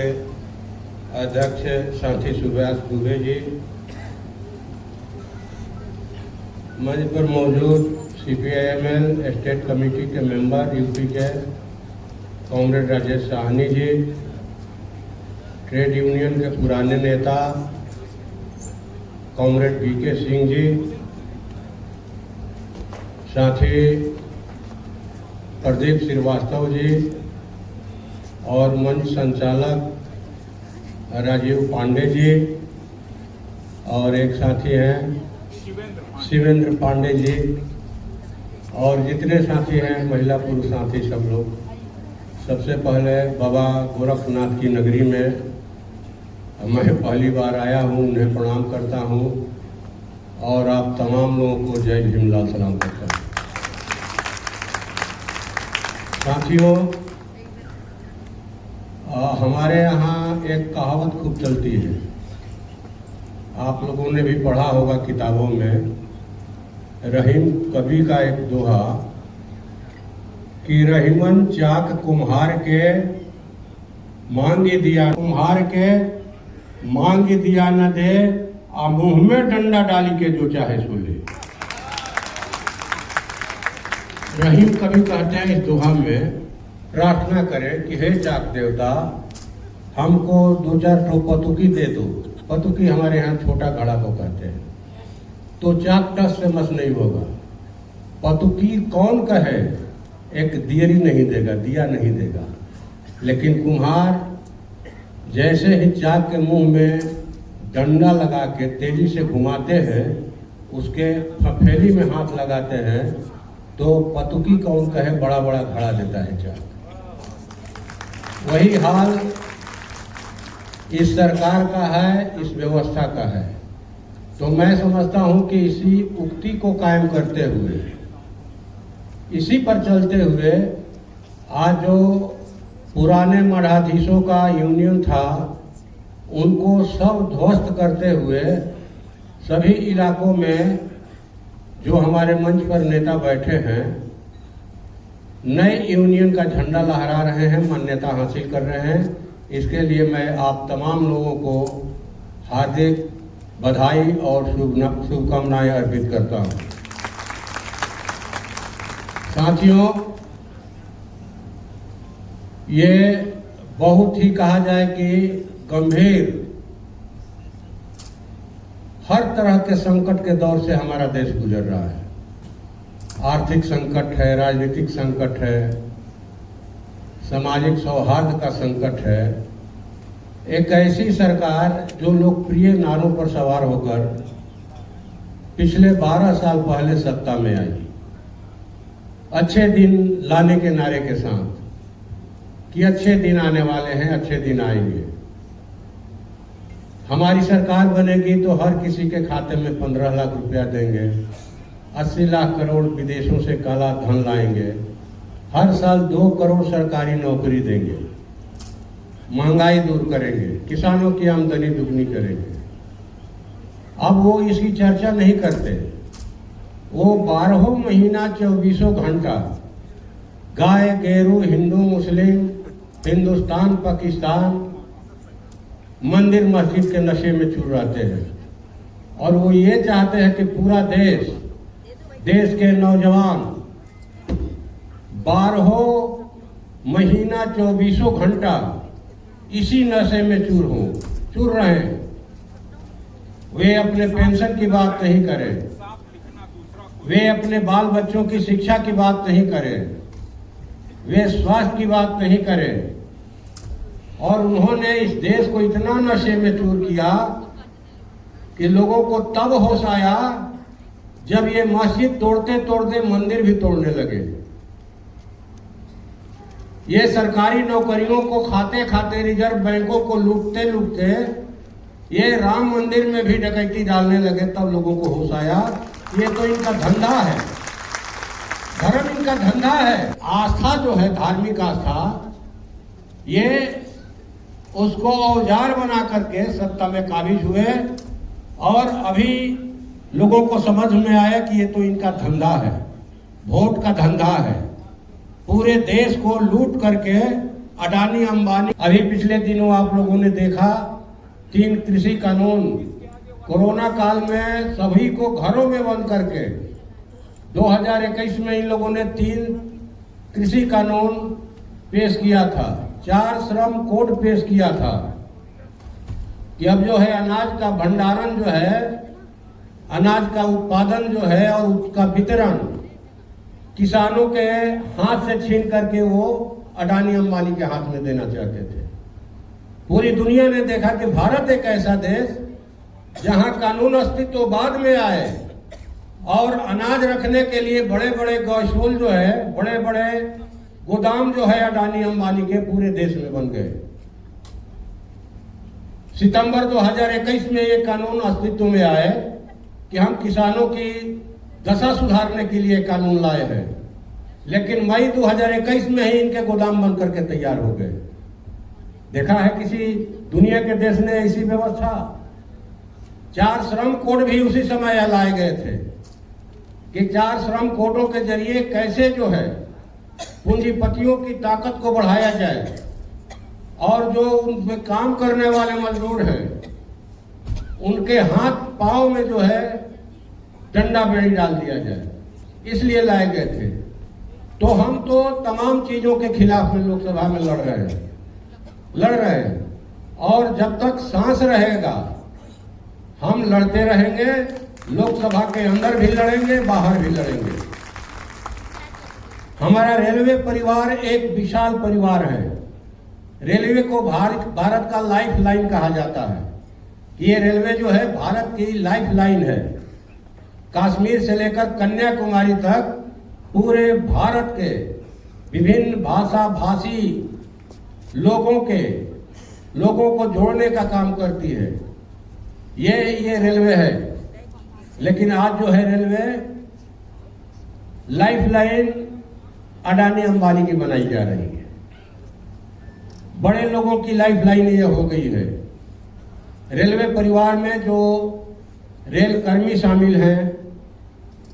अध्यक्ष साथी सुभाष दुबे जी, मंच पर मौजूद CPIML स्टेट कमेटी के मेंबर यूपी के comrade Rajesh Sahni ji, trade union के पुराने नेता कॉमरेड BK सिंह जी, साथी प्रदीप श्रीवास्तव जी और मंच संचालक राजीव पांडे जी, और एक साथी हैं शिवेंद्र पांडे जी, और जितने साथी हैं महिला पुरुष साथी सब लोग। सबसे पहले बाबा गोरखनाथ की नगरी में मैं पहली बार आया हूँ, उन्हें प्रणाम करता हूँ और आप तमाम लोगों को जय भीमलाल सलाम करता हूँ। साथियों, हमारे यहाँ एक कहावत खूब चलती है, आप लोगों ने भी पढ़ा होगा किताबों में। रहीम कवि का एक दोहा कि रहीमन चाक कुम्हार के मांगी दिया, कुम्हार के मांगी दिया न दे, आ मुंह में डंडा डाली के जो चाहे सो ले। रहीम कवि कहते हैं इस दोहा में, प्रार्थना करें कि हे चाक देवता हमको 2-4 ठो पतुकी दे दो। पतुकी हमारे यहाँ छोटा घड़ा को कहते हैं। तो चाक टस से मस नहीं होगा। पतुकी कौन कहे एक दियरी नहीं देगा, दिया नहीं देगा। लेकिन कुम्हार जैसे ही चाक के मुंह में डंडा लगा के तेजी से घुमाते हैं, उसके फफेली में हाथ लगाते हैं, तो पतुकी कौन कहे बड़ा बड़ा घड़ा देता है चाक। वही हाल इस सरकार का है, इस व्यवस्था का है। तो मैं समझता हूं कि इसी उक्ति को कायम करते हुए, इसी पर चलते हुए आज जो पुराने मठाधीशों का यूनियन था, उनको सब ध्वस्त करते हुए सभी इलाकों में जो हमारे मंच पर नेता बैठे हैं, नए यूनियन का झंडा लहरा रहे हैं, मान्यता हासिल कर रहे हैं। इसके लिए मैं आप तमाम लोगों को हार्दिक बधाई और शुभकामनाएं अर्पित करता हूं। साथियों, ये बहुत ही कहा जाए कि गंभीर, हर तरह के संकट के दौर से हमारा देश गुजर रहा है। आर्थिक संकट है, राजनीतिक संकट है, सामाजिक सौहार्द का संकट है। एक ऐसी सरकार जो लोकप्रिय नारों पर सवार होकर पिछले 12 साल पहले सत्ता में आई, अच्छे दिन लाने के नारे के साथ कि अच्छे दिन आने वाले हैं, अच्छे दिन आएंगे। हमारी सरकार बनेगी तो हर किसी के खाते में 15 लाख रुपया देंगे, 80 लाख करोड़ विदेशों से काला धन लाएंगे, हर साल 2 करोड़ सरकारी नौकरी देंगे, महंगाई दूर करेंगे, किसानों की आमदनी दुगनी करेंगे। अब वो इसकी चर्चा नहीं करते। वो 12 महीना 24 घंटा गाय गैरू, हिंदू मुस्लिम, हिंदुस्तान पाकिस्तान, मंदिर मस्जिद के नशे में चूर रहते हैं। और वो ये चाहते हैं कि पूरा देश के नौजवान 12 महीना 24 घंटा इसी नशे में चूर रहे हैं। वे अपने पेंशन की बात नहीं करें, वे अपने बाल बच्चों की शिक्षा की बात नहीं करें, वे स्वास्थ्य की बात नहीं करें। और उन्होंने इस देश को इतना नशे में चूर किया कि लोगों को तब होश आया जब ये मस्जिद तोड़ते तोड़ते मंदिर भी तोड़ने लगे। ये सरकारी नौकरियों को खाते खाते, रिजर्व बैंकों को लूटते लूटते ये राम मंदिर में भी डकैती डालने लगे। तब लोगों को होश आया ये तो इनका धंधा है, धर्म इनका धंधा है। आस्था जो है, धार्मिक आस्था, ये उसको औजार बना करके सत्ता में काबिज हुए। और अभी लोगों को समझ में आया कि ये तो इनका धंधा है, वोट का धंधा है। पूरे देश को लूट करके अडानी अंबानी। अभी पिछले दिनों आप लोगों ने देखा 3 कृषि कानून कोरोना काल में सभी को घरों में बंद करके 2021 में इन लोगों ने 3 कृषि कानून पेश किया था, 4 श्रम कोड पेश किया था कि अब जो है अनाज का भंडारण जो है, अनाज का उत्पादन जो है और उसका वितरण किसानों के हाथ से छीन करके वो अडानी अंबानी के हाथ में देना चाहते थे। पूरी दुनिया ने देखा कि भारत एक ऐसा देश जहां कानून अस्तित्व बाद में आए और अनाज रखने के लिए बड़े बड़े गौशाल जो है, बड़े बड़े गोदाम जो है अडानी अंबानी के पूरे देश में बन गए। सितंबर 2021 में ये कानून अस्तित्व में आए कि हम किसानों की दशा सुधारने के लिए कानून लाए हैं, लेकिन मई 2021 में ही इनके गोदाम बन करके तैयार हो गए। देखा है किसी दुनिया के देश ने ऐसी व्यवस्था? 4 श्रम कोड भी उसी समय लाए गए थे कि 4 श्रम कोडों के जरिए कैसे जो है पूंजीपतियों की ताकत को बढ़ाया जाए और जो उनमें काम करने वाले मजदूर हैं उनके हाथ पांव में जो है डंडा बेड़ी डाल दिया जाए, इसलिए लाए गए थे। तो हम तो तमाम चीजों के खिलाफ में लोकसभा में लड़ रहे हैं और जब तक सांस रहेगा हम लड़ते रहेंगे लोकसभा के अंदर भी लड़ेंगे, बाहर भी लड़ेंगे। हमारा रेलवे परिवार एक विशाल परिवार है। रेलवे को भारत का लाइफ लाइन कहा जाता है। ये रेलवे जो है भारत की लाइफ लाइन है। कश्मीर से लेकर कन्याकुमारी तक पूरे भारत के विभिन्न भाषा भाषी लोगों को जोड़ने का काम करती है। ये रेलवे है। लेकिन आज जो है railway life line Adani Ambani की बनाई जा रही है। बड़े लोगों की लाइफ लाइन ये हो गई है। रेलवे परिवार में जो रेल कर्मी शामिल हैं,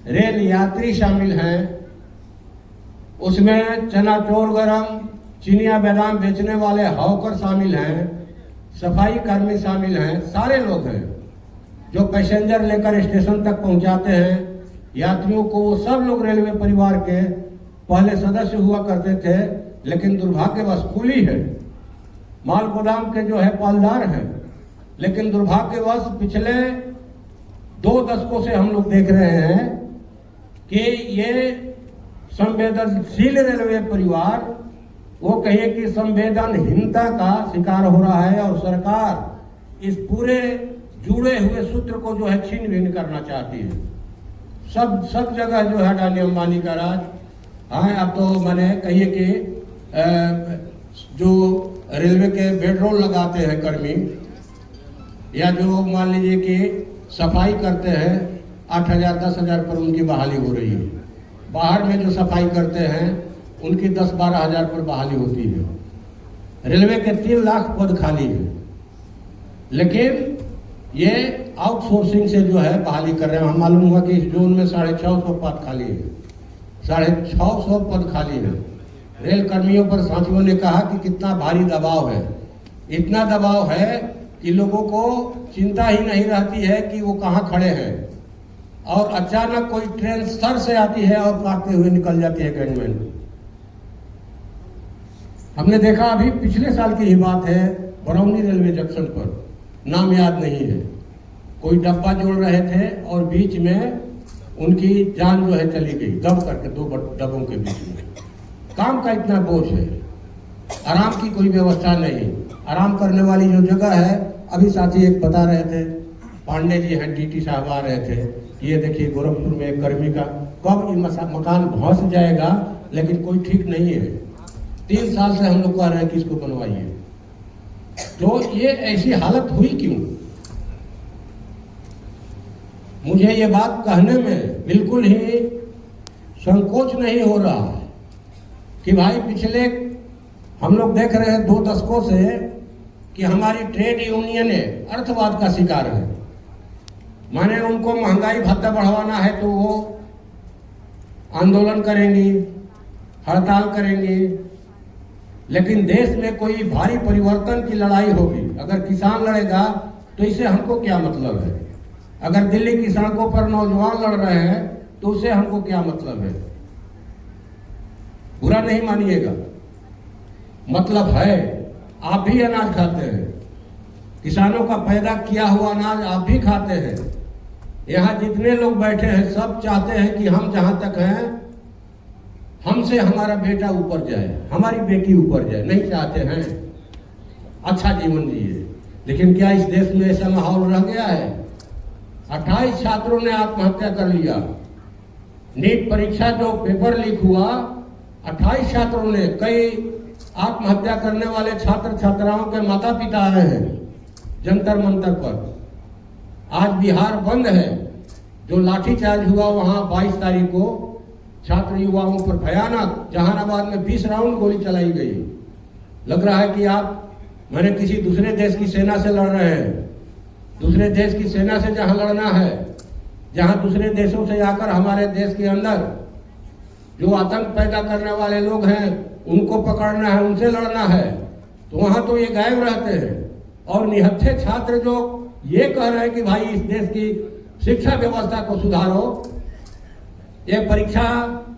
रेल यात्री शामिल हैं, उसमें चना चोर गरम, चिनिया बादाम बेचने वाले हॉकर शामिल हैं, सफाई कर्मी शामिल हैं, सारे लोग हैं जो पैसेंजर लेकर स्टेशन तक पहुंचाते हैं यात्रियों को। वो सब लोग रेलवे परिवार के पहले सदस्य हुआ करते थे, लेकिन दुर्भाग्यवश कुली है, माल गोदाम के जो है पालदार हैं। लेकिन दुर्भाग्यवश पिछले 2 दशकों से हम लोग देख रहे हैं कि ये संवेदनशील रेलवे परिवार वो कहिए कि संवेदनहीनता का शिकार हो रहा है, और सरकार इस पूरे जुड़े हुए सूत्र को जो है छीन भिन करना चाहती है। सब जगह जो है अडानी अंबानी का राज। हाँ, अब तो मैंने कहिए कि जो रेलवे के बेडरोल लगाते हैं कर्मी, या जो मान लीजिए कि सफाई करते हैं, 8,000 10,000 पर उनकी बहाली हो रही है। बाहर में जो सफाई करते हैं उनकी 10-12 हज़ार पर बहाली होती है। रेलवे के 3 लाख पद खाली है, लेकिन ये आउटसोर्सिंग से जो है बहाली कर रहे हैं। हम मालूम हुआ कि इस जोन में 650 पद खाली है, 650 पद खाली है। रेल कर्मियों पर साथियों ने कहा कि कितना भारी दबाव है। इतना दबाव है कि लोगों को चिंता ही नहीं रहती है कि वो कहाँ खड़े हैं, और अचानक कोई ट्रेन सर से आती है और काटते हुए निकल जाती है गवर्नमेंट। हमने देखा, अभी पिछले साल की ही बात है, बरौनी रेलवे जंक्शन पर, नाम याद नहीं है, कोई डब्बा जोड़ रहे थे और बीच में उनकी जान जो है चली गई, दब करके 2 डब्बों के बीच में। काम का इतना बोझ है, आराम की कोई व्यवस्था नहीं। आराम करने वाली जो जगह है, अभी साथी एक बता रहे थे, पांडे जी हैं, डीटी साहब आ रहे थे, ये देखिए गोरखपुर में एक कर्मी का कब ये मकान धंस जाएगा, लेकिन कोई ठीक नहीं है। 3 साल से हम लोग कह रहे हैं कि इसको बनवाइए। तो ये ऐसी हालत हुई क्यों? मुझे ये बात कहने में बिल्कुल ही संकोच नहीं हो रहा है कि भाई पिछले हम लोग देख रहे हैं 2 दशकों से कि हमारी ट्रेड यूनियनें अर्थवाद का शिकार है। माने उनको महंगाई भत्ता बढ़वाना है तो वो आंदोलन करेंगी, हड़ताल करेंगी, लेकिन देश में कोई भारी परिवर्तन की लड़ाई होगी। अगर किसान लड़ेगा तो इससे हमको क्या मतलब है? अगर दिल्ली की सड़कों पर नौजवान लड़ रहे हैं तो उससे हमको क्या मतलब है? बुरा नहीं मानिएगा, मतलब है। आप भी अनाज खाते हैं, किसानों का पैदा किया हुआ अनाज आप भी खाते हैं। यहाँ जितने लोग बैठे हैं सब चाहते हैं कि हम जहां तक हैं, हमसे हमारा बेटा ऊपर जाए, हमारी बेटी ऊपर जाए। नहीं चाहते हैं अच्छा जीवन जिए, लेकिन क्या इस देश में ऐसा माहौल रह गया है? 28 छात्रों ने आत्महत्या कर लिया। नीट परीक्षा जो पेपर लीक हुआ, 28 छात्रों ने, कई आत्महत्या करने वाले छात्र छात्राओं के माता पिता आए हैं जंतर मंतर पर। आज बिहार बंद है। जो लाठीचार्ज हुआ वहां 22 तारीख को छात्र युवाओं पर भयानक, जहानाबाद में 20 राउंड गोली चलाई गई। लग रहा है कि आप मैंने किसी दूसरे देश की सेना से लड़ रहे हैं। दूसरे देश की सेना से जहां लड़ना है, जहां दूसरे देशों से आकर हमारे देश के अंदर जो आतंक पैदा करने वाले लोग हैं उनको पकड़ना है, उनसे लड़ना है, तो वहां तो ये गायब रहते हैं। और निहत्थे छात्र जो ये कह रहे हैं कि भाई इस देश की शिक्षा व्यवस्था को सुधारो, ये परीक्षा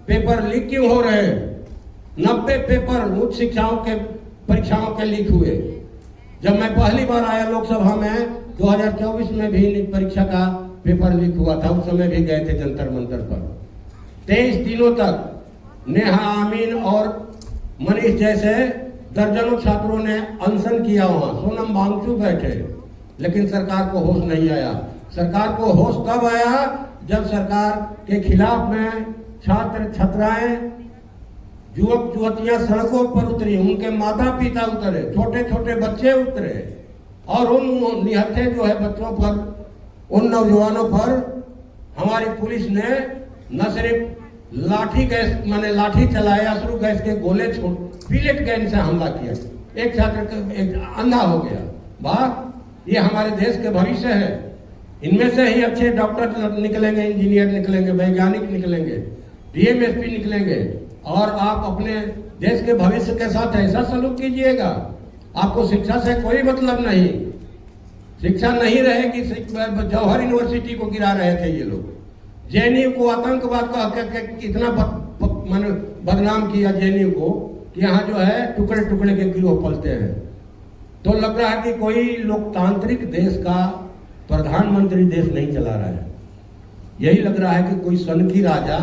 पेपर लीक क्यों हो रहे हैं? 90 पेपर उच्च शिक्षाओं के परीक्षाओं के लीक हुए। जब मैं पहली बार आया लोकसभा में 2024 में भी नीट परीक्षा का पेपर लीक हुआ था, उस समय भी गए थे जंतर मंतर पर। 23 दिनों तक नेहा आमीन और मनीष जैसे दर्जनों छात्रों ने अनशन किया वहां, सोनम वांगचुक बैठे, लेकिन सरकार को होश नहीं आया। सरकार को होश तब आया जब सरकार के खिलाफ में छात्र छात्राएं, युवक युवतियां सड़कों पर उतरी, उनके माता पिता उतरे, छोटे छोटे बच्चे उतरे और उन निहत्थे जो है बच्चों पर, उन नौजवानों पर हमारी पुलिस ने न सिर्फ लाठी गैस माने लाठी चलाया, अश्रु गैस के गोले छोड़ पिलेट गैस से हमला किया। एक छात्र एक अंधा हो गया। वाह, ये हमारे देश के भविष्य है। इनमें से ही अच्छे डॉक्टर निकलेंगे, इंजीनियर निकलेंगे, वैज्ञानिक निकलेंगे, डीएमएसपी निकलेंगे। और आप अपने देश के भविष्य के साथ ऐसा सलूक कीजिएगा। आपको शिक्षा से कोई मतलब नहीं, शिक्षा नहीं रहेगी। जवाहर यूनिवर्सिटी को गिरा रहे थे ये लोग, जेएनयू को आतंकवाद का कितना बदनाम किया जेएनयू को कि यहाँ जो है टुकड़े टुकड़े के गिरोह पलते हैं। तो लग रहा है कि कोई लोकतांत्रिक देश का प्रधानमंत्री देश नहीं चला रहा है। यही लग रहा है कि कोई सनकी राजा,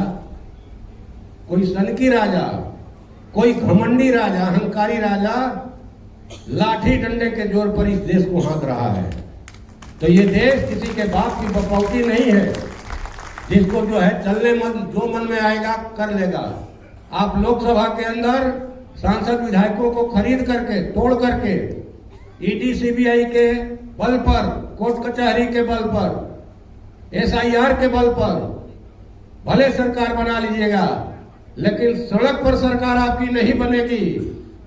कोई घमंडी राजा, अहंकारी राजा लाठी डंडे के जोर पर इस देश को हाँक रहा है। तो ये देश किसी के बाप की बपौती नहीं है, जिसको जो है चलने जो मन में आएगा कर लेगा। आप लोकसभा के अंदर सांसद विधायकों को खरीद करके, तोड़ करके, ईडी सीबीआई के बल पर, कोर्ट कचहरी के बल पर, एसआईआर के बल पर भले सरकार बना लीजिएगा, लेकिन सड़क पर सरकार आपकी नहीं बनेगी।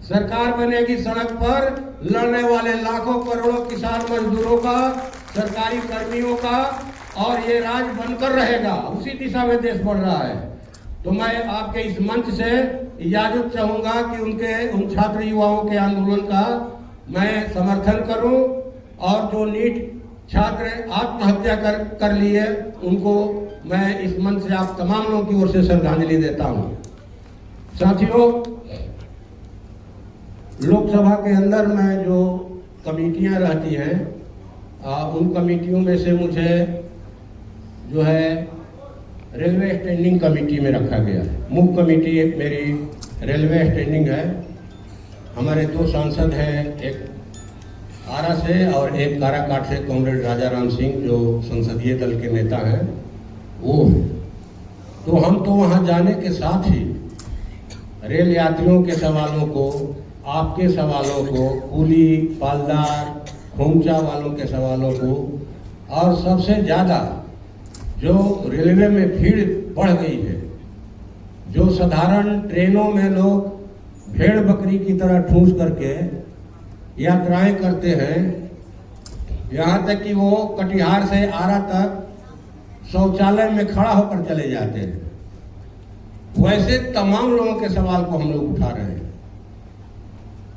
सरकार बनेगी सड़क पर लड़ने वाले लाखों करोड़ों किसान मजदूरों का, सरकारी कर्मियों का, और ये राज बनकर रहेगा। उसी दिशा में देश बढ़ रहा है। तो मैं आपके इस मंच से इजाजत चाहूंगा कि उन छात्र युवाओं के आंदोलन का मैं समर्थन करूं, और जो नीट छात्र आत्महत्या कर लिए उनको मैं इस मंच से आप तमाम लोगों की ओर से श्रद्धांजलि देता हूं। साथियों, लोकसभा के अंदर में जो कमेटियां रहती हैं, उन कमेटियों में से मुझे जो है रेलवे स्टैंडिंग कमेटी में रखा गया है। मुख्य कमेटी एक मेरी रेलवे स्टैंडिंग है। हमारे 2 सांसद हैं, एक आरा से और एक काराकाट से कॉमरेड राजा राम सिंह, जो संसदीय दल के नेता हैं, वो तो हम तो वहां जाने के साथ ही रेल यात्रियों के सवालों को, आपके सवालों को, कूली पालदार खोमचा वालों के सवालों को, और सबसे ज़्यादा जो रेलवे में भीड़ बढ़ गई है, जो साधारण ट्रेनों में लोग भेड़ बकरी की तरह ठूंस करके यात्राएं करते हैं, यहाँ तक कि वो कटिहार से आरा तक शौचालय में खड़ा होकर चले जाते हैं। वैसे तमाम लोगों के सवाल को हम लोग उठा रहे हैं।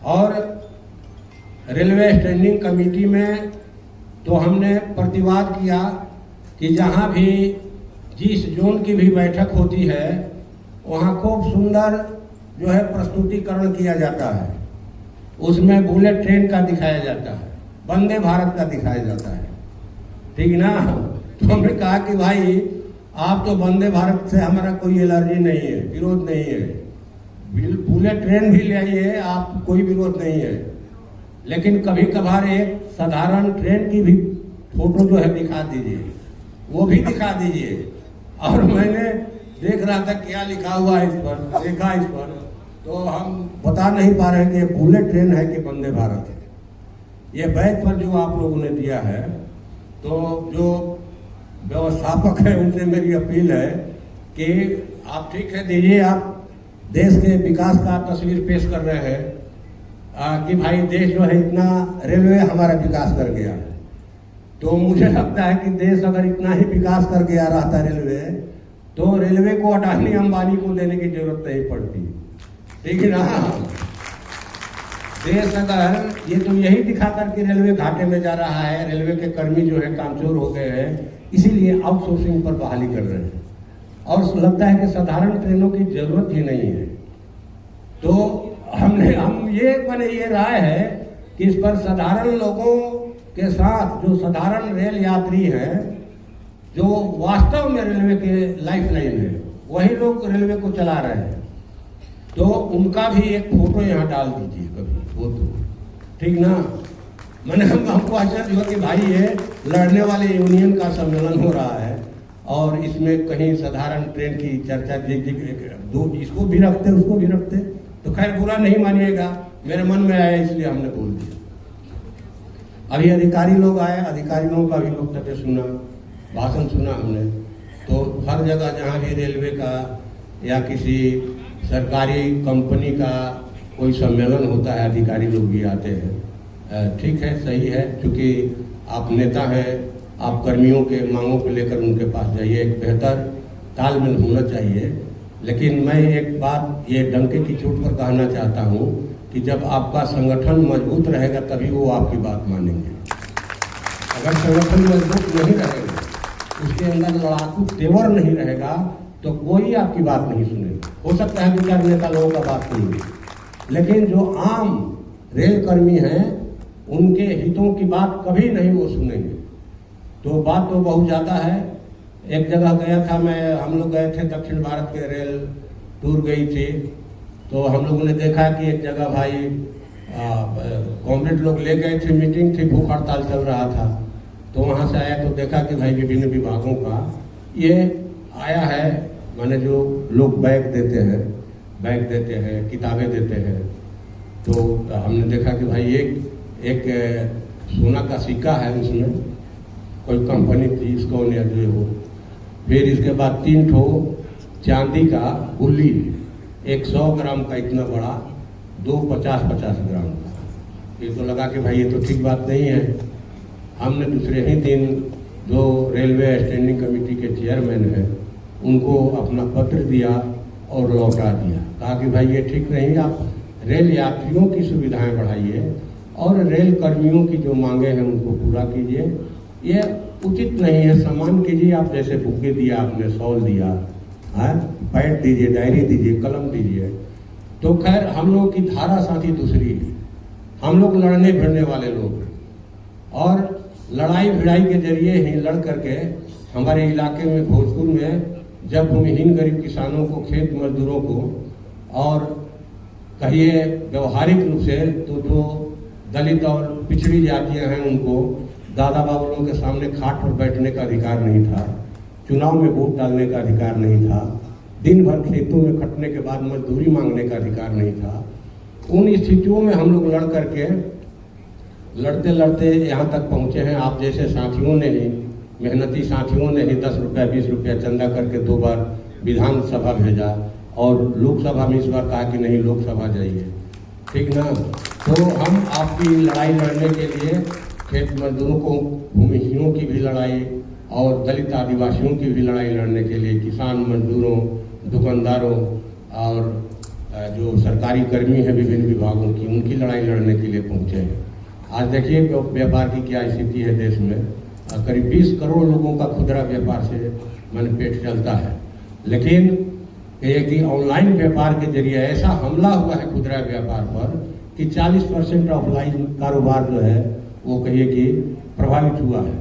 और रेलवे स्टैंडिंग कमेटी में तो हमने प्रतिवाद किया कि जहाँ भी जिस जोन की भी बैठक होती है, वहाँ खूब सुंदर जो है प्रस्तुतिकरण किया जाता है। उसमें बुलेट ट्रेन का दिखाया जाता है, वंदे भारत का दिखाया जाता है, ठीक ना। तो हमने कहा कि भाई आप तो वंदे भारत से हमारा कोई एलर्जी नहीं है, विरोध नहीं है, बुलेट ट्रेन भी ले आइए, आप कोई विरोध नहीं है, लेकिन कभी कभार एक साधारण ट्रेन की भी फोटो जो है दिखा दीजिए, वो भी दिखा दीजिए। और मैंने देख रहा था क्या लिखा हुआ है इस पर, देखा इस पर, तो हम बता नहीं पा रहे कि ये बुलेट ट्रेन है कि वंदे भारत है। ये बैच पर जो आप लोगों ने दिया है, तो जो व्यवस्थापक है उनसे मेरी अपील है कि आप ठीक है दीजिए, आप देश के विकास का तस्वीर पेश कर रहे हैं कि भाई देश जो है इतना रेलवे हमारा विकास कर गया है। तो मुझे लगता है कि देश अगर इतना ही विकास कर गया रहता रेलवे, तो रेलवे को अडानी अंबानी को देने की जरूरत नहीं पड़ती, ठीक है ना। देश अगर ये तो यही दिखा कर कि रेलवे घाटे में जा रहा है, रेलवे के कर्मी जो है कामचोर हो गए हैं, इसीलिए आउटसोर्सिंग पर बहाली कर रहे हैं, और लगता है कि साधारण ट्रेनों की जरूरत ही नहीं है। तो हम ये राय है कि इस पर साधारण लोगों के साथ जो साधारण रेल यात्री हैं, जो वास्तव में रेलवे के लाइफ लाइन है, वही लोग रेलवे को चला रहे हैं, तो उनका भी एक फोटो यहाँ डाल दीजिए कभी, वो तो ठीक ना। मैंने हमको आश्चर्य हुआ कि भाई ये लड़ने वाले यूनियन का सम्मेलन हो रहा है और इसमें कहीं साधारण ट्रेन की चर्चा दो इसको भी रखते उसको भी रखते, तो खैर बुरा नहीं मानिएगा, मेरे मन में आया इसलिए हमने बोल दिया। अभी अधिकारी लोग आए, अधिकारी लोगों का भी वक्तव्य सुना, भाषण सुना हमने। तो हर जगह जहाँ भी रेलवे का या किसी सरकारी कंपनी का कोई सम्मेलन होता है, अधिकारी लोग भी आते हैं। ठीक है, सही है, क्योंकि आप नेता हैं, आप कर्मियों के मांगों को लेकर उनके पास जाइए, एक बेहतर तालमेल होना चाहिए। लेकिन मैं एक बात ये डंके की चोट पर कहना चाहता हूँ कि जब आपका संगठन मजबूत रहेगा तभी वो आपकी बात मानेंगे। अगर संगठन मजबूत नहीं रहेगा, उसके अंदर लड़ाकू तेवर नहीं रहेगा, तो कोई आपकी बात नहीं सुनेगा। हो सकता है 2-4 नेता लोगों का बात सुनेंगे, लेकिन जो आम रेल कर्मी हैं उनके हितों की बात कभी नहीं वो सुनेंगे। तो बात तो बहुत ज़्यादा है। एक जगह गया था मैं, हम लोग गए थे, दक्षिण भारत के रेल टूर गई थी, तो हम लोगों ने देखा कि एक जगह भाई कॉमरेड लोग ले गए थे, मीटिंग थी, भूख हड़ताल चल रहा था। तो वहाँ से आया तो देखा कि भाई विभिन्न विभागों का ये आया है, माने जो लोग बैग देते हैं, किताबें देते हैं। तो हमने देखा कि भाई एक सोना का सिक्का है, उसमें कोई कंपनी थी, इसको ने जो हो। फिर इसके बाद 3 ठो चांदी का गुल्ली, 100 ग्राम का इतना बड़ा, 2 50-50 ग्राम का। ये तो लगा कि भाई ये तो ठीक बात नहीं है। हमने दूसरे ही दिन जो रेलवे स्टैंडिंग कमेटी के चेयरमैन हैं उनको अपना पत्र दिया और लौटा दिया, कहा कि भाई ये ठीक नहीं, आप रेल यात्रियों की सुविधाएं बढ़ाइए और रेल कर्मियों की जो मांगे हैं उनको पूरा कीजिए। ये उचित नहीं है, सम्मान कीजिए। आप जैसे बुके दिया, आपने शॉल दिया, पैड दीजिए, डायरी दीजिए, कलम दीजिए। तो खैर हम लोगों की धारा साथी दूसरी है, हम लोग लड़ने भिड़ने वाले लोग हैं और लड़ाई भिड़ाई के जरिए ही लड़ करके हमारे इलाके में भोजपुर में जब भूमिहीन गरीब किसानों को, खेत मजदूरों को और कहिए व्यवहारिक रूप से तो जो दलित और पिछड़ी जातियां हैं उनको दादा बाबुओं के सामने खाट पर बैठने का अधिकार नहीं था, चुनाव में वोट डालने का अधिकार नहीं था, दिन भर खेतों में खटने के बाद मजदूरी मांगने का अधिकार नहीं था। उन स्थितियों में हम लोग लड़ करके लड़ते लड़ते यहाँ तक पहुँचे हैं। आप जैसे साथियों ने ही, मेहनती साथियों ने ही 10 रुपया 20 रुपया चंदा करके 2 बार विधानसभा भेजा और लोकसभा में इस बार कहा कि नहीं लोकसभा जाइए, ठीक ना। तो हम आपकी लड़ाई लड़ने के लिए खेत मजदूरों को, भूमिहीनों की भी लड़ाई और दलित आदिवासियों की भी लड़ाई लड़ने के लिए, किसान मजदूरों, दुकानदारों और जो सरकारी कर्मी हैं विभिन्न विभागों की, उनकी लड़ाई लड़ने के लिए पहुँचे हैं। आज देखिए व्यापार की क्या स्थिति है देश में। करीब 20 करोड़ लोगों का खुदरा व्यापार से मन पेट चलता है, लेकिन एक ऑनलाइन व्यापार के जरिए ऐसा हमला हुआ है खुदरा व्यापार पर कि 40% ऑफलाइन कारोबार जो है वो कहिए कि प्रभावित हुआ है,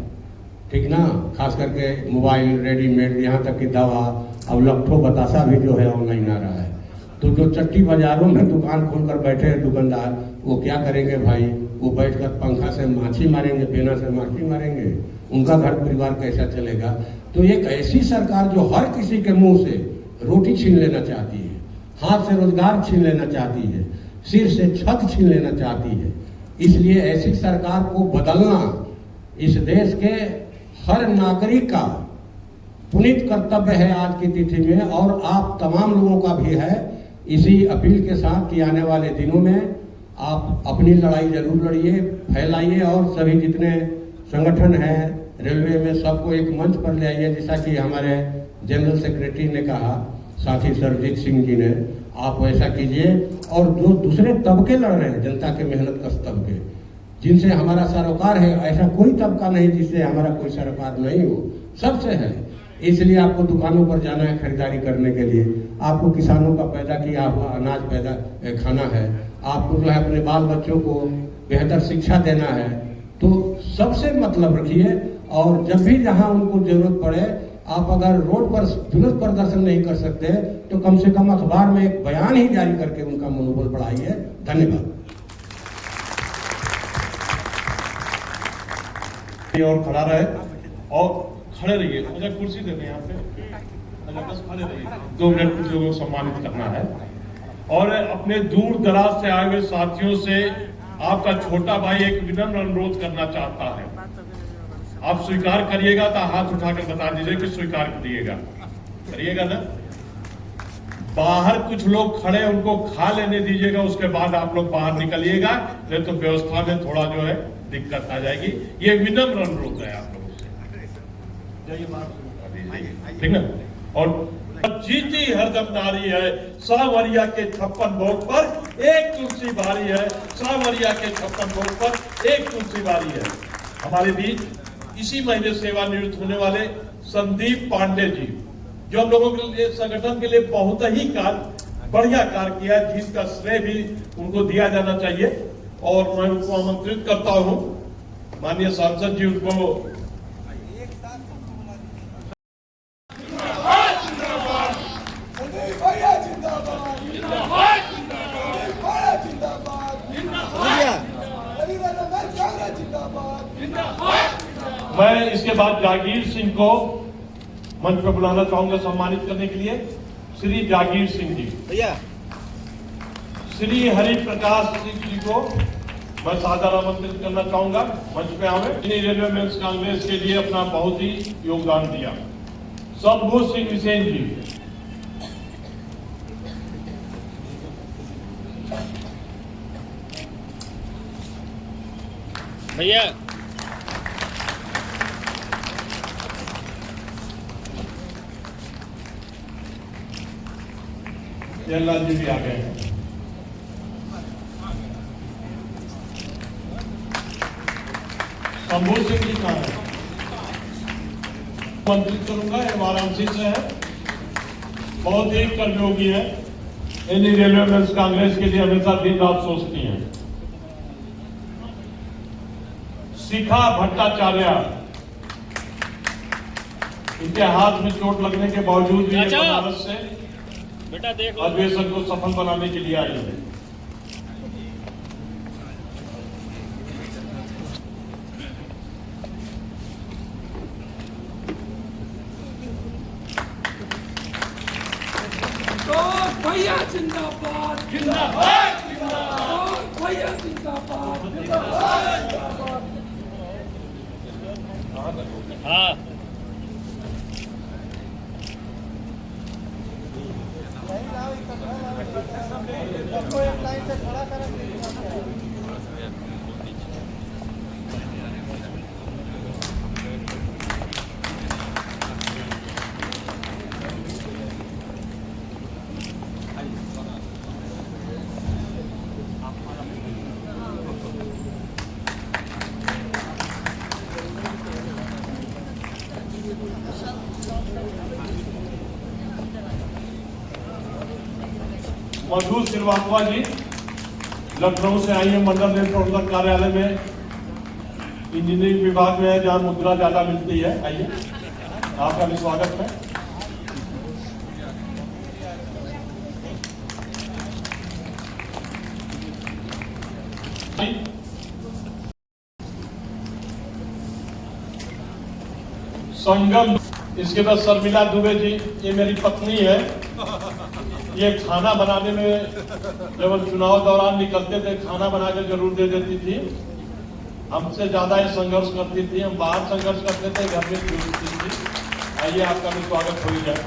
ठीक ना। खास करके मोबाइल, रेडीमेड, यहाँ तक कि दवा, अब लट्ठों बतासा भी जो है ऑनलाइन आ रहा है। तो जो चट्टी बाजारों में दुकान खोलकर बैठे हैं दुकानदार, वो क्या करेंगे भाई, वो बैठकर पंखा से माछी मारेंगे, पेना से माछी मारेंगे, उनका घर परिवार कैसा चलेगा। तो एक ऐसी सरकार जो हर किसी के मुंह से रोटी छीन लेना चाहती है, हाथ से रोजगार छीन लेना चाहती है, सिर से छत छीन लेना चाहती है, इसलिए ऐसी सरकार को बदलना इस देश के हर नागरिक का पुनीत कर्तव्य है आज की तिथि में, और आप तमाम लोगों का भी है। इसी अपील के साथ कि आने वाले दिनों में आप अपनी लड़ाई जरूर लड़िए, फैलाइए और सभी जितने संगठन हैं रेलवे में सबको एक मंच पर ले आइए। जैसा कि हमारे जनरल सेक्रेटरी ने कहा, साथी सरजीत सिंह जी ने, आप वैसा कीजिए। और जो दूसरे तबके लड़ रहे हैं, जनता के मेहनत कश तबके, जिनसे हमारा सरोकार है, ऐसा कोई तबका नहीं जिससे हमारा कोई सरोकार नहीं हो, सबसे है। इसलिए आपको दुकानों पर जाना है खरीदारी करने के लिए, आपको किसानों का पैदा किया हुआ अनाज पैदा खाना है, आपको जो है अपने बाल बच्चों को बेहतर शिक्षा देना है। तो सबसे मतलब रखिए और जब भी जहां उनको जरूरत पड़े, आप अगर रोड पर जुलूस प्रदर्शन नहीं कर सकते तो कम से कम अखबार में एक बयान ही जारी करके उनका मनोबल बढ़ाइए। धन्यवाद। और खड़ा रहे और खड़े रहिए, मुझे कुर्सी देते हैं यहाँ पे, बस खड़े रहिए। 2 मिनट कुछ लोगों को सम्मानित करना है और अपने दूर दराज से आए हुए साथियों से आपका छोटा भाई एक विनम्र अनुरोध करना चाहता है। आप स्वीकार करिएगा तो हाथ उठाकर बता दीजिए कि स्वीकार करिएगा ना। बाहर कुछ लोग खड़े, उनको खा लेने दीजिएगा, उसके बाद आप लोग बाहर निकलिएगा, नहीं तो व्यवस्था में थोड़ा जो है दिक्कत आ जाएगी। ये विनम्र अनुरोध है आप लोगों से, ठीक है। और जीती हरदम नारी है, सावरिया के 56 वोट पर एक तुलसी बारी है, सावरिया के 56 वोट पर एक तुलसी बारी है। हमारे बीच इसी महीने सेवानिवृत्त होने वाले संदीप पांडे जी, जो हम लोगों के लिए संगठन के लिए बहुत ही बढ़िया कार्य किया, जिसका श्रेय भी उनको दिया जाना चाहिए। और मैं उनको आमंत्रित करता हूं, माननीय सांसद जी उनको मैं इसके बाद जागीर सिंह को मंच पर बुलाना चाहूंगा सम्मानित करने के लिए। श्री जागीर सिंह जी, भैया श्री हरि प्रकाश सिंह जी को मैं सादर आमंत्रित करना चाहूंगा, मंच पे आवे। रेलवे मेंस कांग्रेस के लिए अपना बहुत ही योगदान दिया। शंभू सिंह बिसेन जी, भैया जयलाल जी भी आ गए हैं। शंभू सिंह जी कहाँ है? आमंत्रित करूंगा, ये वाराणसी से है, बहुत ही कर्मयोगी है। इंडियन रेलवे मेंस कांग्रेस के लिए हमेशा दिन रात सोचती हैं। शिखा भट्टाचार्य, इनके हाथ में चोट लगने के बावजूद भी बनारस से बेटा देख अधिवेशन को सफल बनाने के लिए आई है। भैया जिंदाबाद, जिंदाबाद, जिंदाबाद, भैया जिंदाबाद, जिंदाबाद। हाँ मधु श्रीवास्तव जी लखनऊ से आई है, मंडल रेल प्रबंधक कार्यालय में इंजीनियरिंग विभाग में है, जहां मुद्रा ज्यादा मिलती है। आइए, आपका भी स्वागत है। संगम, इसके बाद शर्मिला दुबे जी, ये मेरी पत्नी है। ये खाना बनाने में जब हम चुनाव दौरान निकलते थे, खाना बनाकर जरूर दे देती थी। हमसे ज्यादा ये संघर्ष करती थी, हम बाहर संघर्ष करते थे, घर में जूझती थी। आइए, आपका भी स्वागत हो जाए।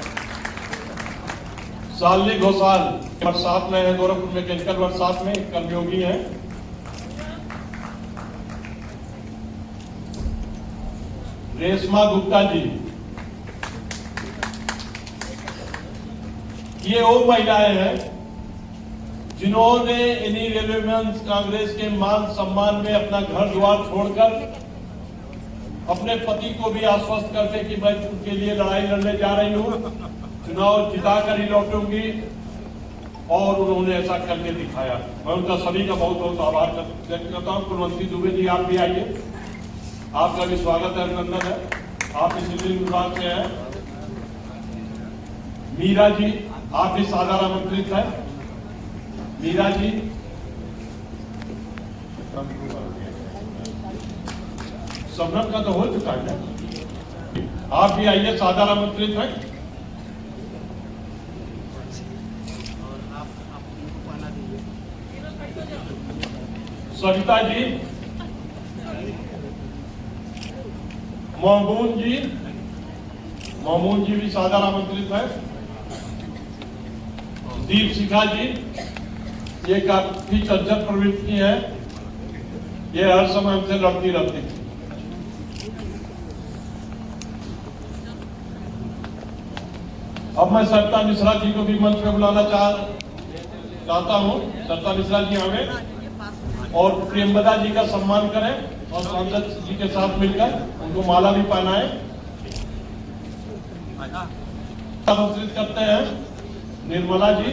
शालिनी घोषाल बरसात में है, गोरखपुर मैकेनिकल बरसात में कर्मयोगी है। रेशमा गुप्ता जी, ये वो महिलाएं हैं जिन्होंने इन्हीं रेलवे मेंस कांग्रेस के मान सम्मान में अपना घर द्वार छोड़कर अपने पति को भी आश्वस्त करके कि मैं उनके लिए लड़ाई लड़ने जा रही हूं, चुनाव जिताकर ही लौटूंगी, और उन्होंने ऐसा करके दिखाया। मैं उनका सभी का बहुत बहुत आभार व्यक्त करता हूं। कुलवंती दुबे जी, आप भी आइए। आपका भी स्वागत है, अभिनंदन है। आप इंजीनियरिंग विभाग से हैं। मीरा जी, आप भी साधारण आमंत्रित है। मीरा जी, सबनम का तो हो चुका है, आप भी आइए, साधारण आमंत्रित है। सविता जी, मोमून जी भी साधारण आमंत्रित है। दीप शिखा जी, ये काफी चंचल प्रवृत्ति है, ये हर समय हमसे लड़ती रहती थी। अब मैं सरिता मिश्रा जी को भी मंच पे बुलाना चाहता हूँ। सरिता मिश्रा जी हमें और प्रेमवदा जी का सम्मान करें और सांसद जी के साथ मिलकर उनको माला भी पहनाएं। आमंत्रित करते हैं निर्मला जी।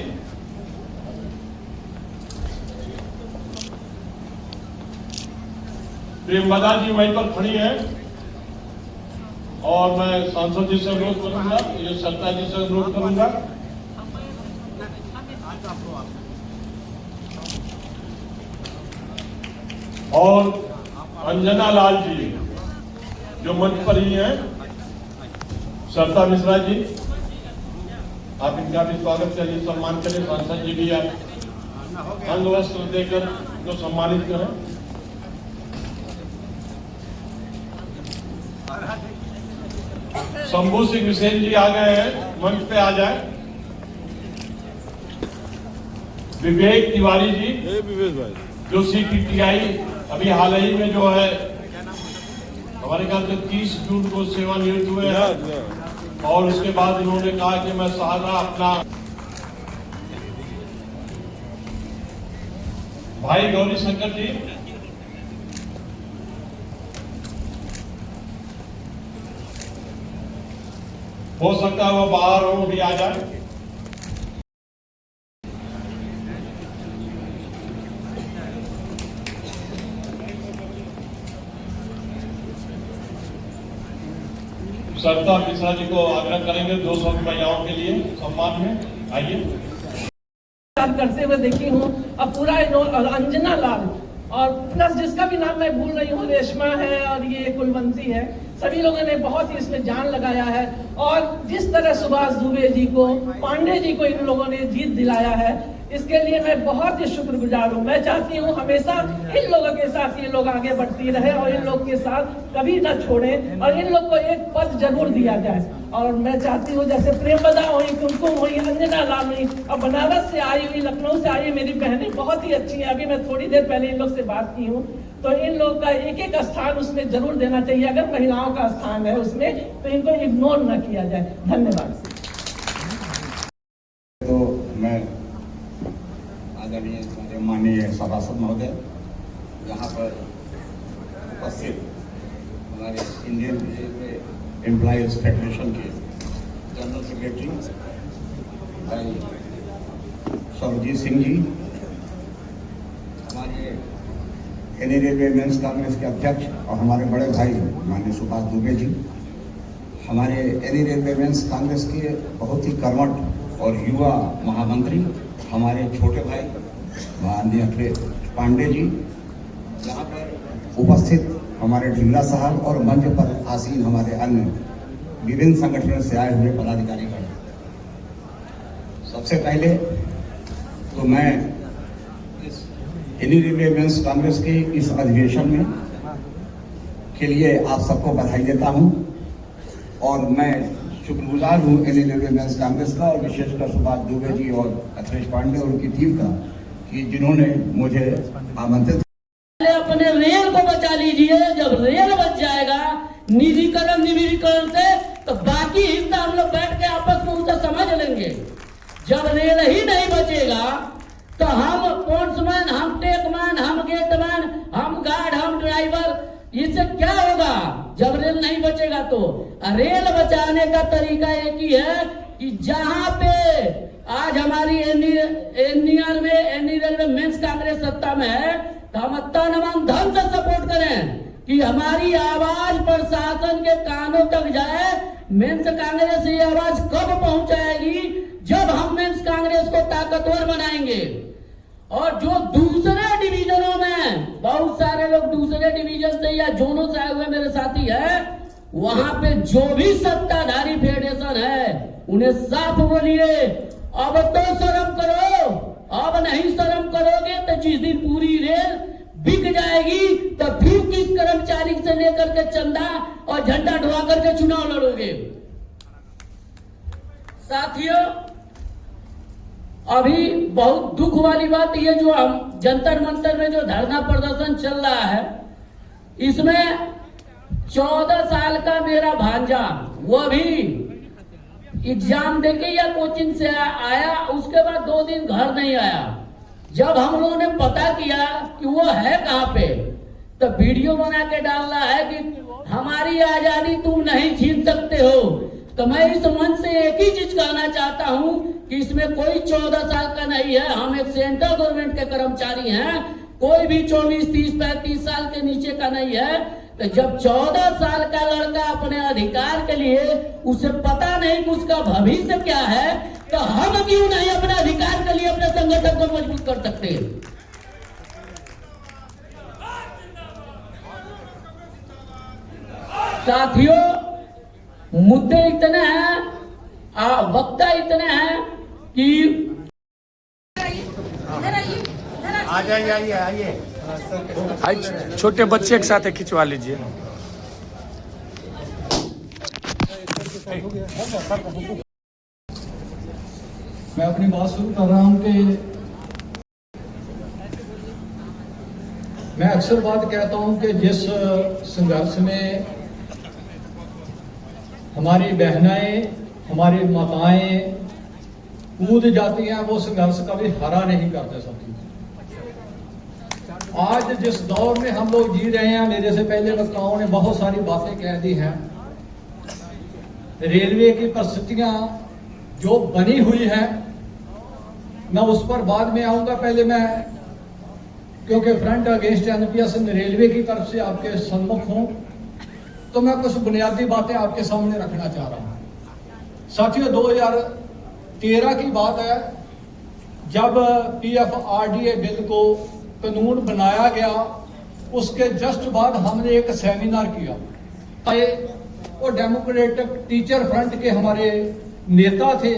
प्रेमवदा जी वहीं पर खड़ी हैं और मैं सांसद जी से अनुरोध करूंगा, ये सरिता जी से अनुरोध करूंगा। और अंजना लाल जी जो मंच पर ही हैं। सरिता मिश्रा जी, आप इनका भी स्वागत करिए, सम्मान करें। सांसद जी भी आप अंग वस्त्र देकर उनको सम्मानित करें। शंभू सिंह हुसैन जी आ गए हैं, मंच पे आ जाए। विवेक तिवारी जी, जो CPTI अभी हाल ही में जो है हमारे ख्याल से 30 जून को सेवानिवृत्त हुए हैं और उसके बाद इन्होंने कहा कि मैं सारा अपना भाई गौरी शंकर जी, हो सकता है वो बाहर हो, भी आ जाए। सरिता मिश्रा जी को आग्रह करेंगे 200 महिलाओं के लिए सम्मान में। आइए। करते हुए देखी हूँ। अब पूरा अंजना लाल और प्लस जिसका भी नाम मैं भूल रही हूँ, रेशमा है और ये कुलवंती है, सभी लोगों ने बहुत ही इसमें जान लगाया है। और जिस तरह सुभाष दुबे जी को, पांडे जी को इन लोगों ने जीत दिलाया है, इसके लिए मैं बहुत ही शुक्रगुजार हूँ। मैं चाहती हूँ हमेशा इन लोगों के साथ ये लोग आगे बढ़ती रहे और इन लोग के साथ कभी न छोड़ें और इन लोग को एक पद जरूर दिया जाए। और मैं चाहती हूँ जैसे प्रेमवदा हुई, कुमकुम हुई, अंजना लाल हुई और बनारस से आई हुई, लखनऊ से आई मेरी बहनें बहुत ही अच्छी हैं। अभी मैं थोड़ी देर पहले इन लोग से बात की हूँ, तो इन लोग का एक एक स्थान उसमें जरूर देना चाहिए। अगर महिलाओं का स्थान है उसमें तो इनको इग्नोर न किया जाए। धन्यवाद। तो मैं आदरणीय माननीय सभासद महोदय, यहाँ पर उपस्थित हमारे इंडियन एम्प्लॉयज फेडरेशन के जनरल सेक्रेटरी भाई सरजीत सिंह जी, हमारे एनी रेलवे मेंस कांग्रेस के अध्यक्ष और हमारे बड़े भाई माननीय सुभाष दुबे जी, हमारे एनी रेलवे मेंस कांग्रेस के बहुत ही कर्मठ और युवा महामंत्री हमारे छोटे भाई माननीय अखिलेश पांडे जी, यहाँ पर उपस्थित हमारे ढिल्ला साहब और मंच पर आसीन हमारे अन्य विभिन्न संगठनों से आए हुए पदाधिकारीगण। सबसे पहले तो मैं इस एनी रेलवे मेंस कांग्रेस के इस अधिवेशन में के लिए आप सबको बधाई देता हूं और मैं शुक्रगुजार हूं एनी रेलवे मेंस कांग्रेस का और विशेषकर सुभाष दुबे जी और अखिलेश पांडे और उनकी टीम का कि जिन्होंने मुझे आमंत्रित। अपने रेल को बचा लीजिए। जब रेल बच जाएगा निजीकरण से तो बाकी हिस्सा हम लोग बैठ के आपस में उसे समझ लेंगे। जब रेल ही नहीं बचेगा तो हम पोस्टमैन, हम टेकमैन, हम गेटमैन, हम गार्ड, हम ड्राइवर, इससे क्या होगा जब रेल नहीं बचेगा? तो रेल बचाने का तरीका एक ही है कि जहां पे आज हमारी एनी रेलवे मेंस कांग्रेस सत्ता में है तो हम तन मन धन से सपोर्ट करें कि हमारी आवाज प्रशासन के कानों तक जाए। मेंस कांग्रेस ये आवाज कब पहुंचाएगी? जब हम मेंस कांग्रेस को ताकतवर बनाएंगे। और जो दूसरे डिवीजनों में, बहुत सारे लोग दूसरे डिवीजन से या जोनों से आए हुए मेरे साथी हैं, वहां पे जो भी सत्ताधारी फेडरेशन है उन्हें साफ बोलिए, अब तो शर्म करो। अब नहीं शर्म करोगे तो जिस दिन पूरी रेल बिक जाएगी तो फिर किस कर्मचारी से लेकर के चंदा और झंडा ढुआ करके चुनाव लड़ोगे? साथियों, अभी बहुत दुख वाली बात ये जो हम जंतर मंतर में जो धरना प्रदर्शन चल रहा है, इसमें 14 साल का मेरा भांजा, वो भी एग्जाम देके या कोचिंग से आया, उसके बाद 2 दिन घर नहीं आया। जब हम लोगों ने पता किया कि वो है कहाँ पे, तो वीडियो बना के डाल रहा है कि हमारी आजादी तुम नहीं छीन सकते हो। तो मैं इस मंच से एक ही चीज कहना चाहता हूं कि इसमें कोई 14 साल का नहीं है। हम एक सेंट्रल गवर्नमेंट के कर्मचारी हैं, कोई भी 24, 30, 35 साल के नीचे का नहीं है। तो जब 14 साल का लड़का अपने अधिकार के लिए, उसे पता नहीं कि उसका भविष्य क्या है, तो हम क्यों नहीं अपने अधिकार के लिए अपने संगठन को मजबूत कर सकते हैं? साथियों, मुद्दे इतने हैं, वक्ता इतने हैं कि आ जाइए, आइए आइए। छोटे बच्चे एक साथ खिंचवा लीजिए। मैं अपनी बात शुरू कर रहा हूं कि मैं अक्सर बात कहता हूं कि जिस संघर्ष में हमारी बहनाएं, हमारी माताएं कूद जाती हैं, वो संघर्ष कभी हरा नहीं करते साथी। आज जिस दौर में हम लोग जी रहे हैं, मेरे से पहले वक्ताओं ने बहुत सारी बातें कह दी हैं। रेलवे की परिस्थितियां जो बनी हुई हैं, मैं उस पर बाद में आऊंगा। पहले मैं, क्योंकि फ्रंट अगेंस्ट एनपीएस रेलवे की तरफ से आपके सम्मुख हूं, तो मैं कुछ बुनियादी बातें आपके सामने रखना चाह रहा हूं। साथियों, 2013 की बात है, जब पीएफआरडीए बिल को कानून बनाया गया, उसके जस्ट बाद हमने एक सेमिनार किया। वो डेमोक्रेटिक टीचर फ्रंट के हमारे नेता थे।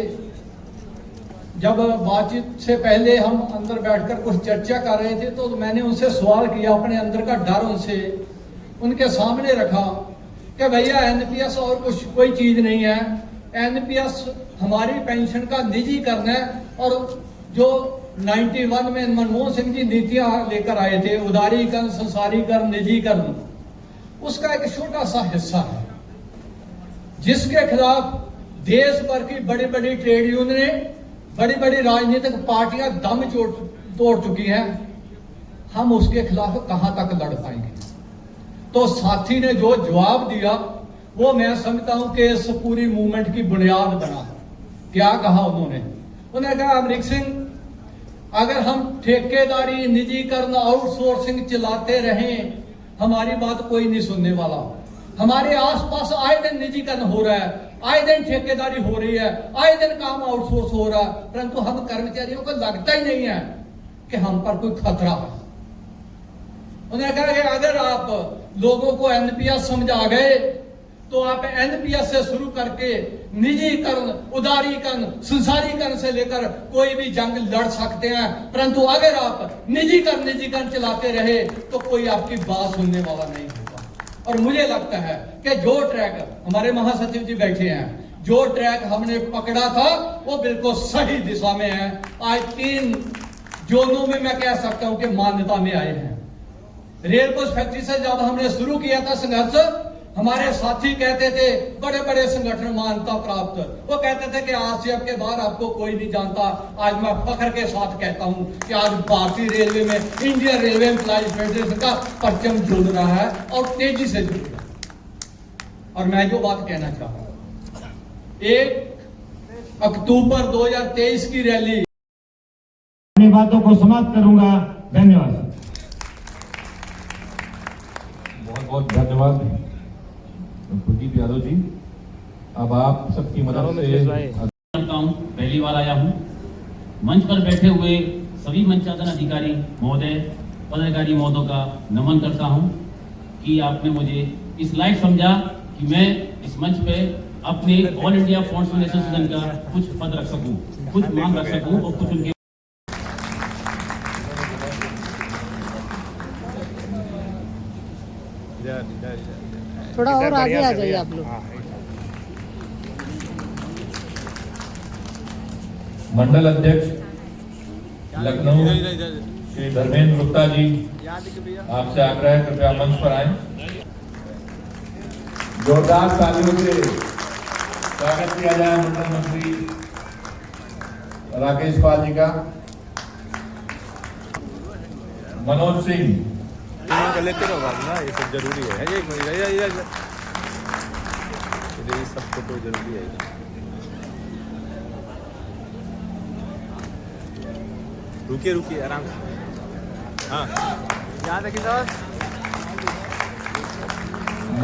जब बातचीत से पहले हम अंदर बैठकर कुछ चर्चा कर रहे थे, तो मैंने उनसे सवाल किया, अपने अंदर का डर उनके सामने रखा कि भैया एनपीएस और कुछ कोई चीज नहीं है। एनपीएस हमारी पेंशन का निजीकरण है, और जो 91 में मनमोहन सिंह जी नीतियां लेकर आए थे, उदारीकरण, संसारीकरण, निजीकरण, उसका एक छोटा सा हिस्सा है, जिसके खिलाफ देश भर की बड़ी बड़ी ट्रेड यूनियनें, बड़ी बड़ी राजनीतिक पार्टियां दम तोड़ चुकी हैं। हम उसके खिलाफ कहां तक लड़ पाएंगे? तो साथी ने जो जवाब दिया, वो मैं समझता हूं कि इस पूरी मूवमेंट की बुनियाद बना। क्या कहा उन्होंने कहा, अमरीक सिंह, अगर हम ठेकेदारी, निजीकरण, आउटसोर्सिंग चलाते रहें, हमारी बात कोई नहीं सुनने वाला। हमारे आसपास आए दिन निजीकरण हो रहा है, आए दिन ठेकेदारी हो रही है, आए दिन काम आउटसोर्स हो रहा है, परंतु हम कर्मचारियों को लगता ही नहीं है कि हम पर कोई खतरा है। उन्होंने कहा कि अगर आप लोगों को एनपीएस समझा गए, तो आप एनपीएस से शुरू करके निजीकरण, उदारीकरण, संसारीकरण से लेकर कोई भी जंग लड़ सकते हैं, परंतु अगर आप निजीकरण चलाते रहे तो कोई आपकी बात सुनने वाला नहीं होगा। और मुझे लगता है कि जो ट्रैक, हमारे महासचिव जी बैठे हैं, जो ट्रैक हमने पकड़ा था वो बिल्कुल सही दिशा में है। आज 3 जोनों में मैं कह सकता हूं कि मान्यता में आए हैं। रेल कोच फैक्ट्री से जब हमने शुरू किया था संघर्ष, हमारे साथी कहते थे, बड़े बड़े संगठन मान्यता प्राप्त, वो कहते थे कि आज से आपके बाहर आपको कोई नहीं जानता। आज मैं फख्र के साथ कहता हूं कि आज भारतीय रेलवे में इंडियन रेलवे एम्प्लॉइज फेडरेशन का परचम जुड़ रहा है, और तेजी से जुड़ रहा है। और मैं जो बात कहना चाह रहा हूं, 1 अक्टूबर 2023 की रैली, अपनी बातों को समाप्त करूंगा। धन्यवाद। बहुत बहुत धन्यवाद कुलदीप यादव जी। अब आप सबकी मदद से करता हूं, पहली बार आया हूं। मंच पर बैठे हुए सभी मंचासन अधिकारी महोदय, पदाधिकारी महोदयों का नमन करता हूं कि आपने मुझे इस लायक समझा कि मैं इस मंच पे अपने ऑल इंडिया फ्रंट एसोसिएशन का कुछ पद रख सकूं, कुछ मांग रख सकूं और कुछ उनके थोड़ा और आगे आ जाइए आप लोग। मंडल अध्यक्ष लखनऊ श्री धर्मेंद्र गुप्ता जी, आपसे आग्रह है कृपया मंच पर आए। जोरदार तालियों से स्वागत किया जाए मंडल मंत्री राकेश पाल जी का। मनोज सिंह लेते रहो बात ना, ये सब जरूरी है। एक मिनट, ये सब फोटो जरूरी है। रुकिए रुकिए आराम से। हाँ यहाँ देखिए सर।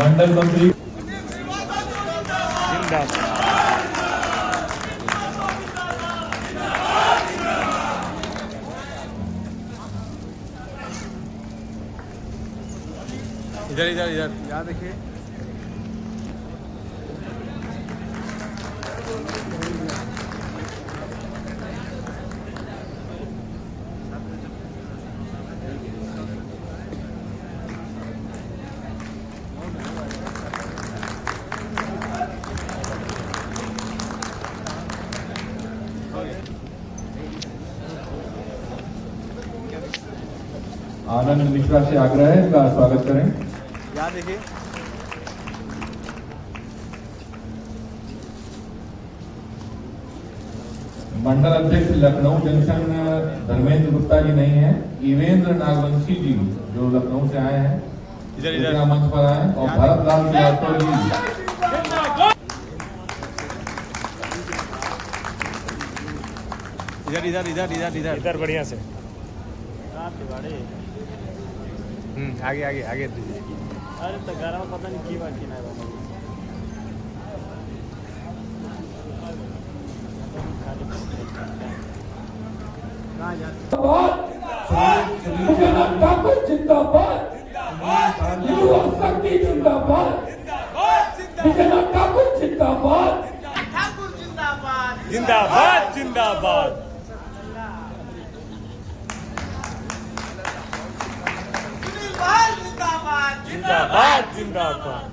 मंडल मंत्री इधर इधर इधर यहाँ देखिए। आनंद मिश्रा से आग्रह है, इनका स्वागत करें। यहाँ देखिए। मंडल अध्यक्ष लखनऊ जंक्शन धर्मेंद्र गुप्ता जी नहीं है, ईवेंद्र नागवंशी जी जो लखनऊ से आए हैं, इधर मंच पर आए। और भरत लाल श्रीवास्तव जी इधर इधर इधर इधर इधर इधर बढ़िया से। आगे आगे आगे दीजिए। अरे तो घर में पता नहीं की बात की ना ठाकुर जिंदाबाद, युवा शक्ति जिंदाबाद, ठाकुर जिंदाबाद, जिंदाबाद जिंदाबाद। जिंदाबाद जिंदाबाद।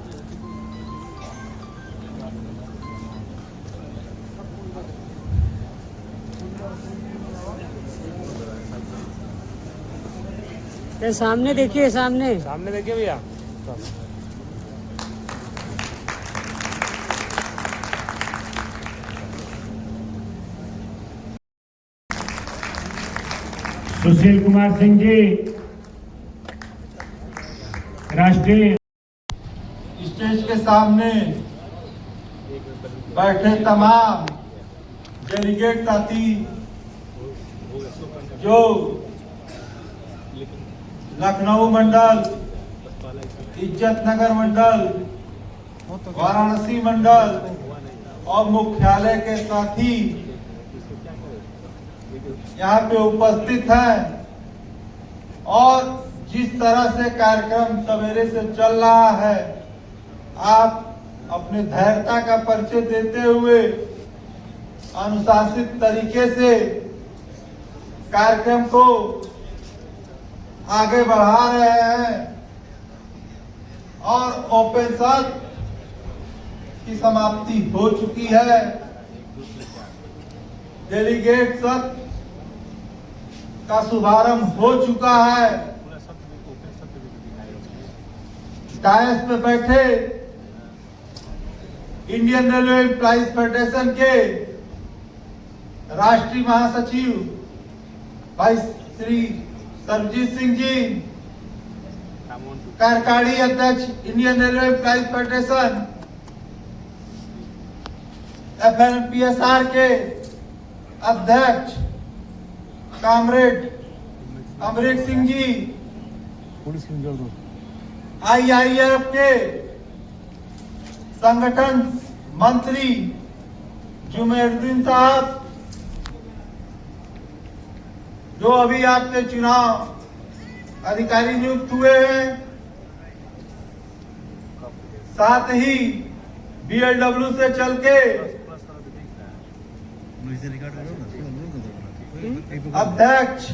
सामने देखिए, सामने सामने देखिए भैया। सुशील कुमार सिंह जी, राष्ट्रीय स्टेज के सामने बैठे तमाम डेलीगेट साथी जो लखनऊ मंडल, इज्जत नगर मंडल, वाराणसी मंडल और मुख्यालय के साथी यहाँ पे उपस्थित हैं और जिस तरह से कार्यक्रम सवेरे से चल रहा है, आप अपने धैर्यता का परिचय देते हुए अनुशासित तरीके से कार्यक्रम को आगे बढ़ा रहे हैं और ओपन सत्र की समाप्ति हो चुकी है। डेलीगेट सत्र का शुभारंभ हो चुका है। डायस पे बैठे इंडियन रेलवे एम्प्लॉइज फेडरेशन के राष्ट्रीय महासचिव भाई श्री सरजीत सिंह जी, कार्यकारी अध्यक्ष Indian railway employees federation FNPSR के अध्यक्ष कामरेड अमरीक सिंह जी, IIF के संगठन मंत्री जुमेरुद्दीन साहब, जो अभी आपके चुनाव अधिकारी नियुक्त हुए हैं, साथ ही BLW से चल के अध्यक्ष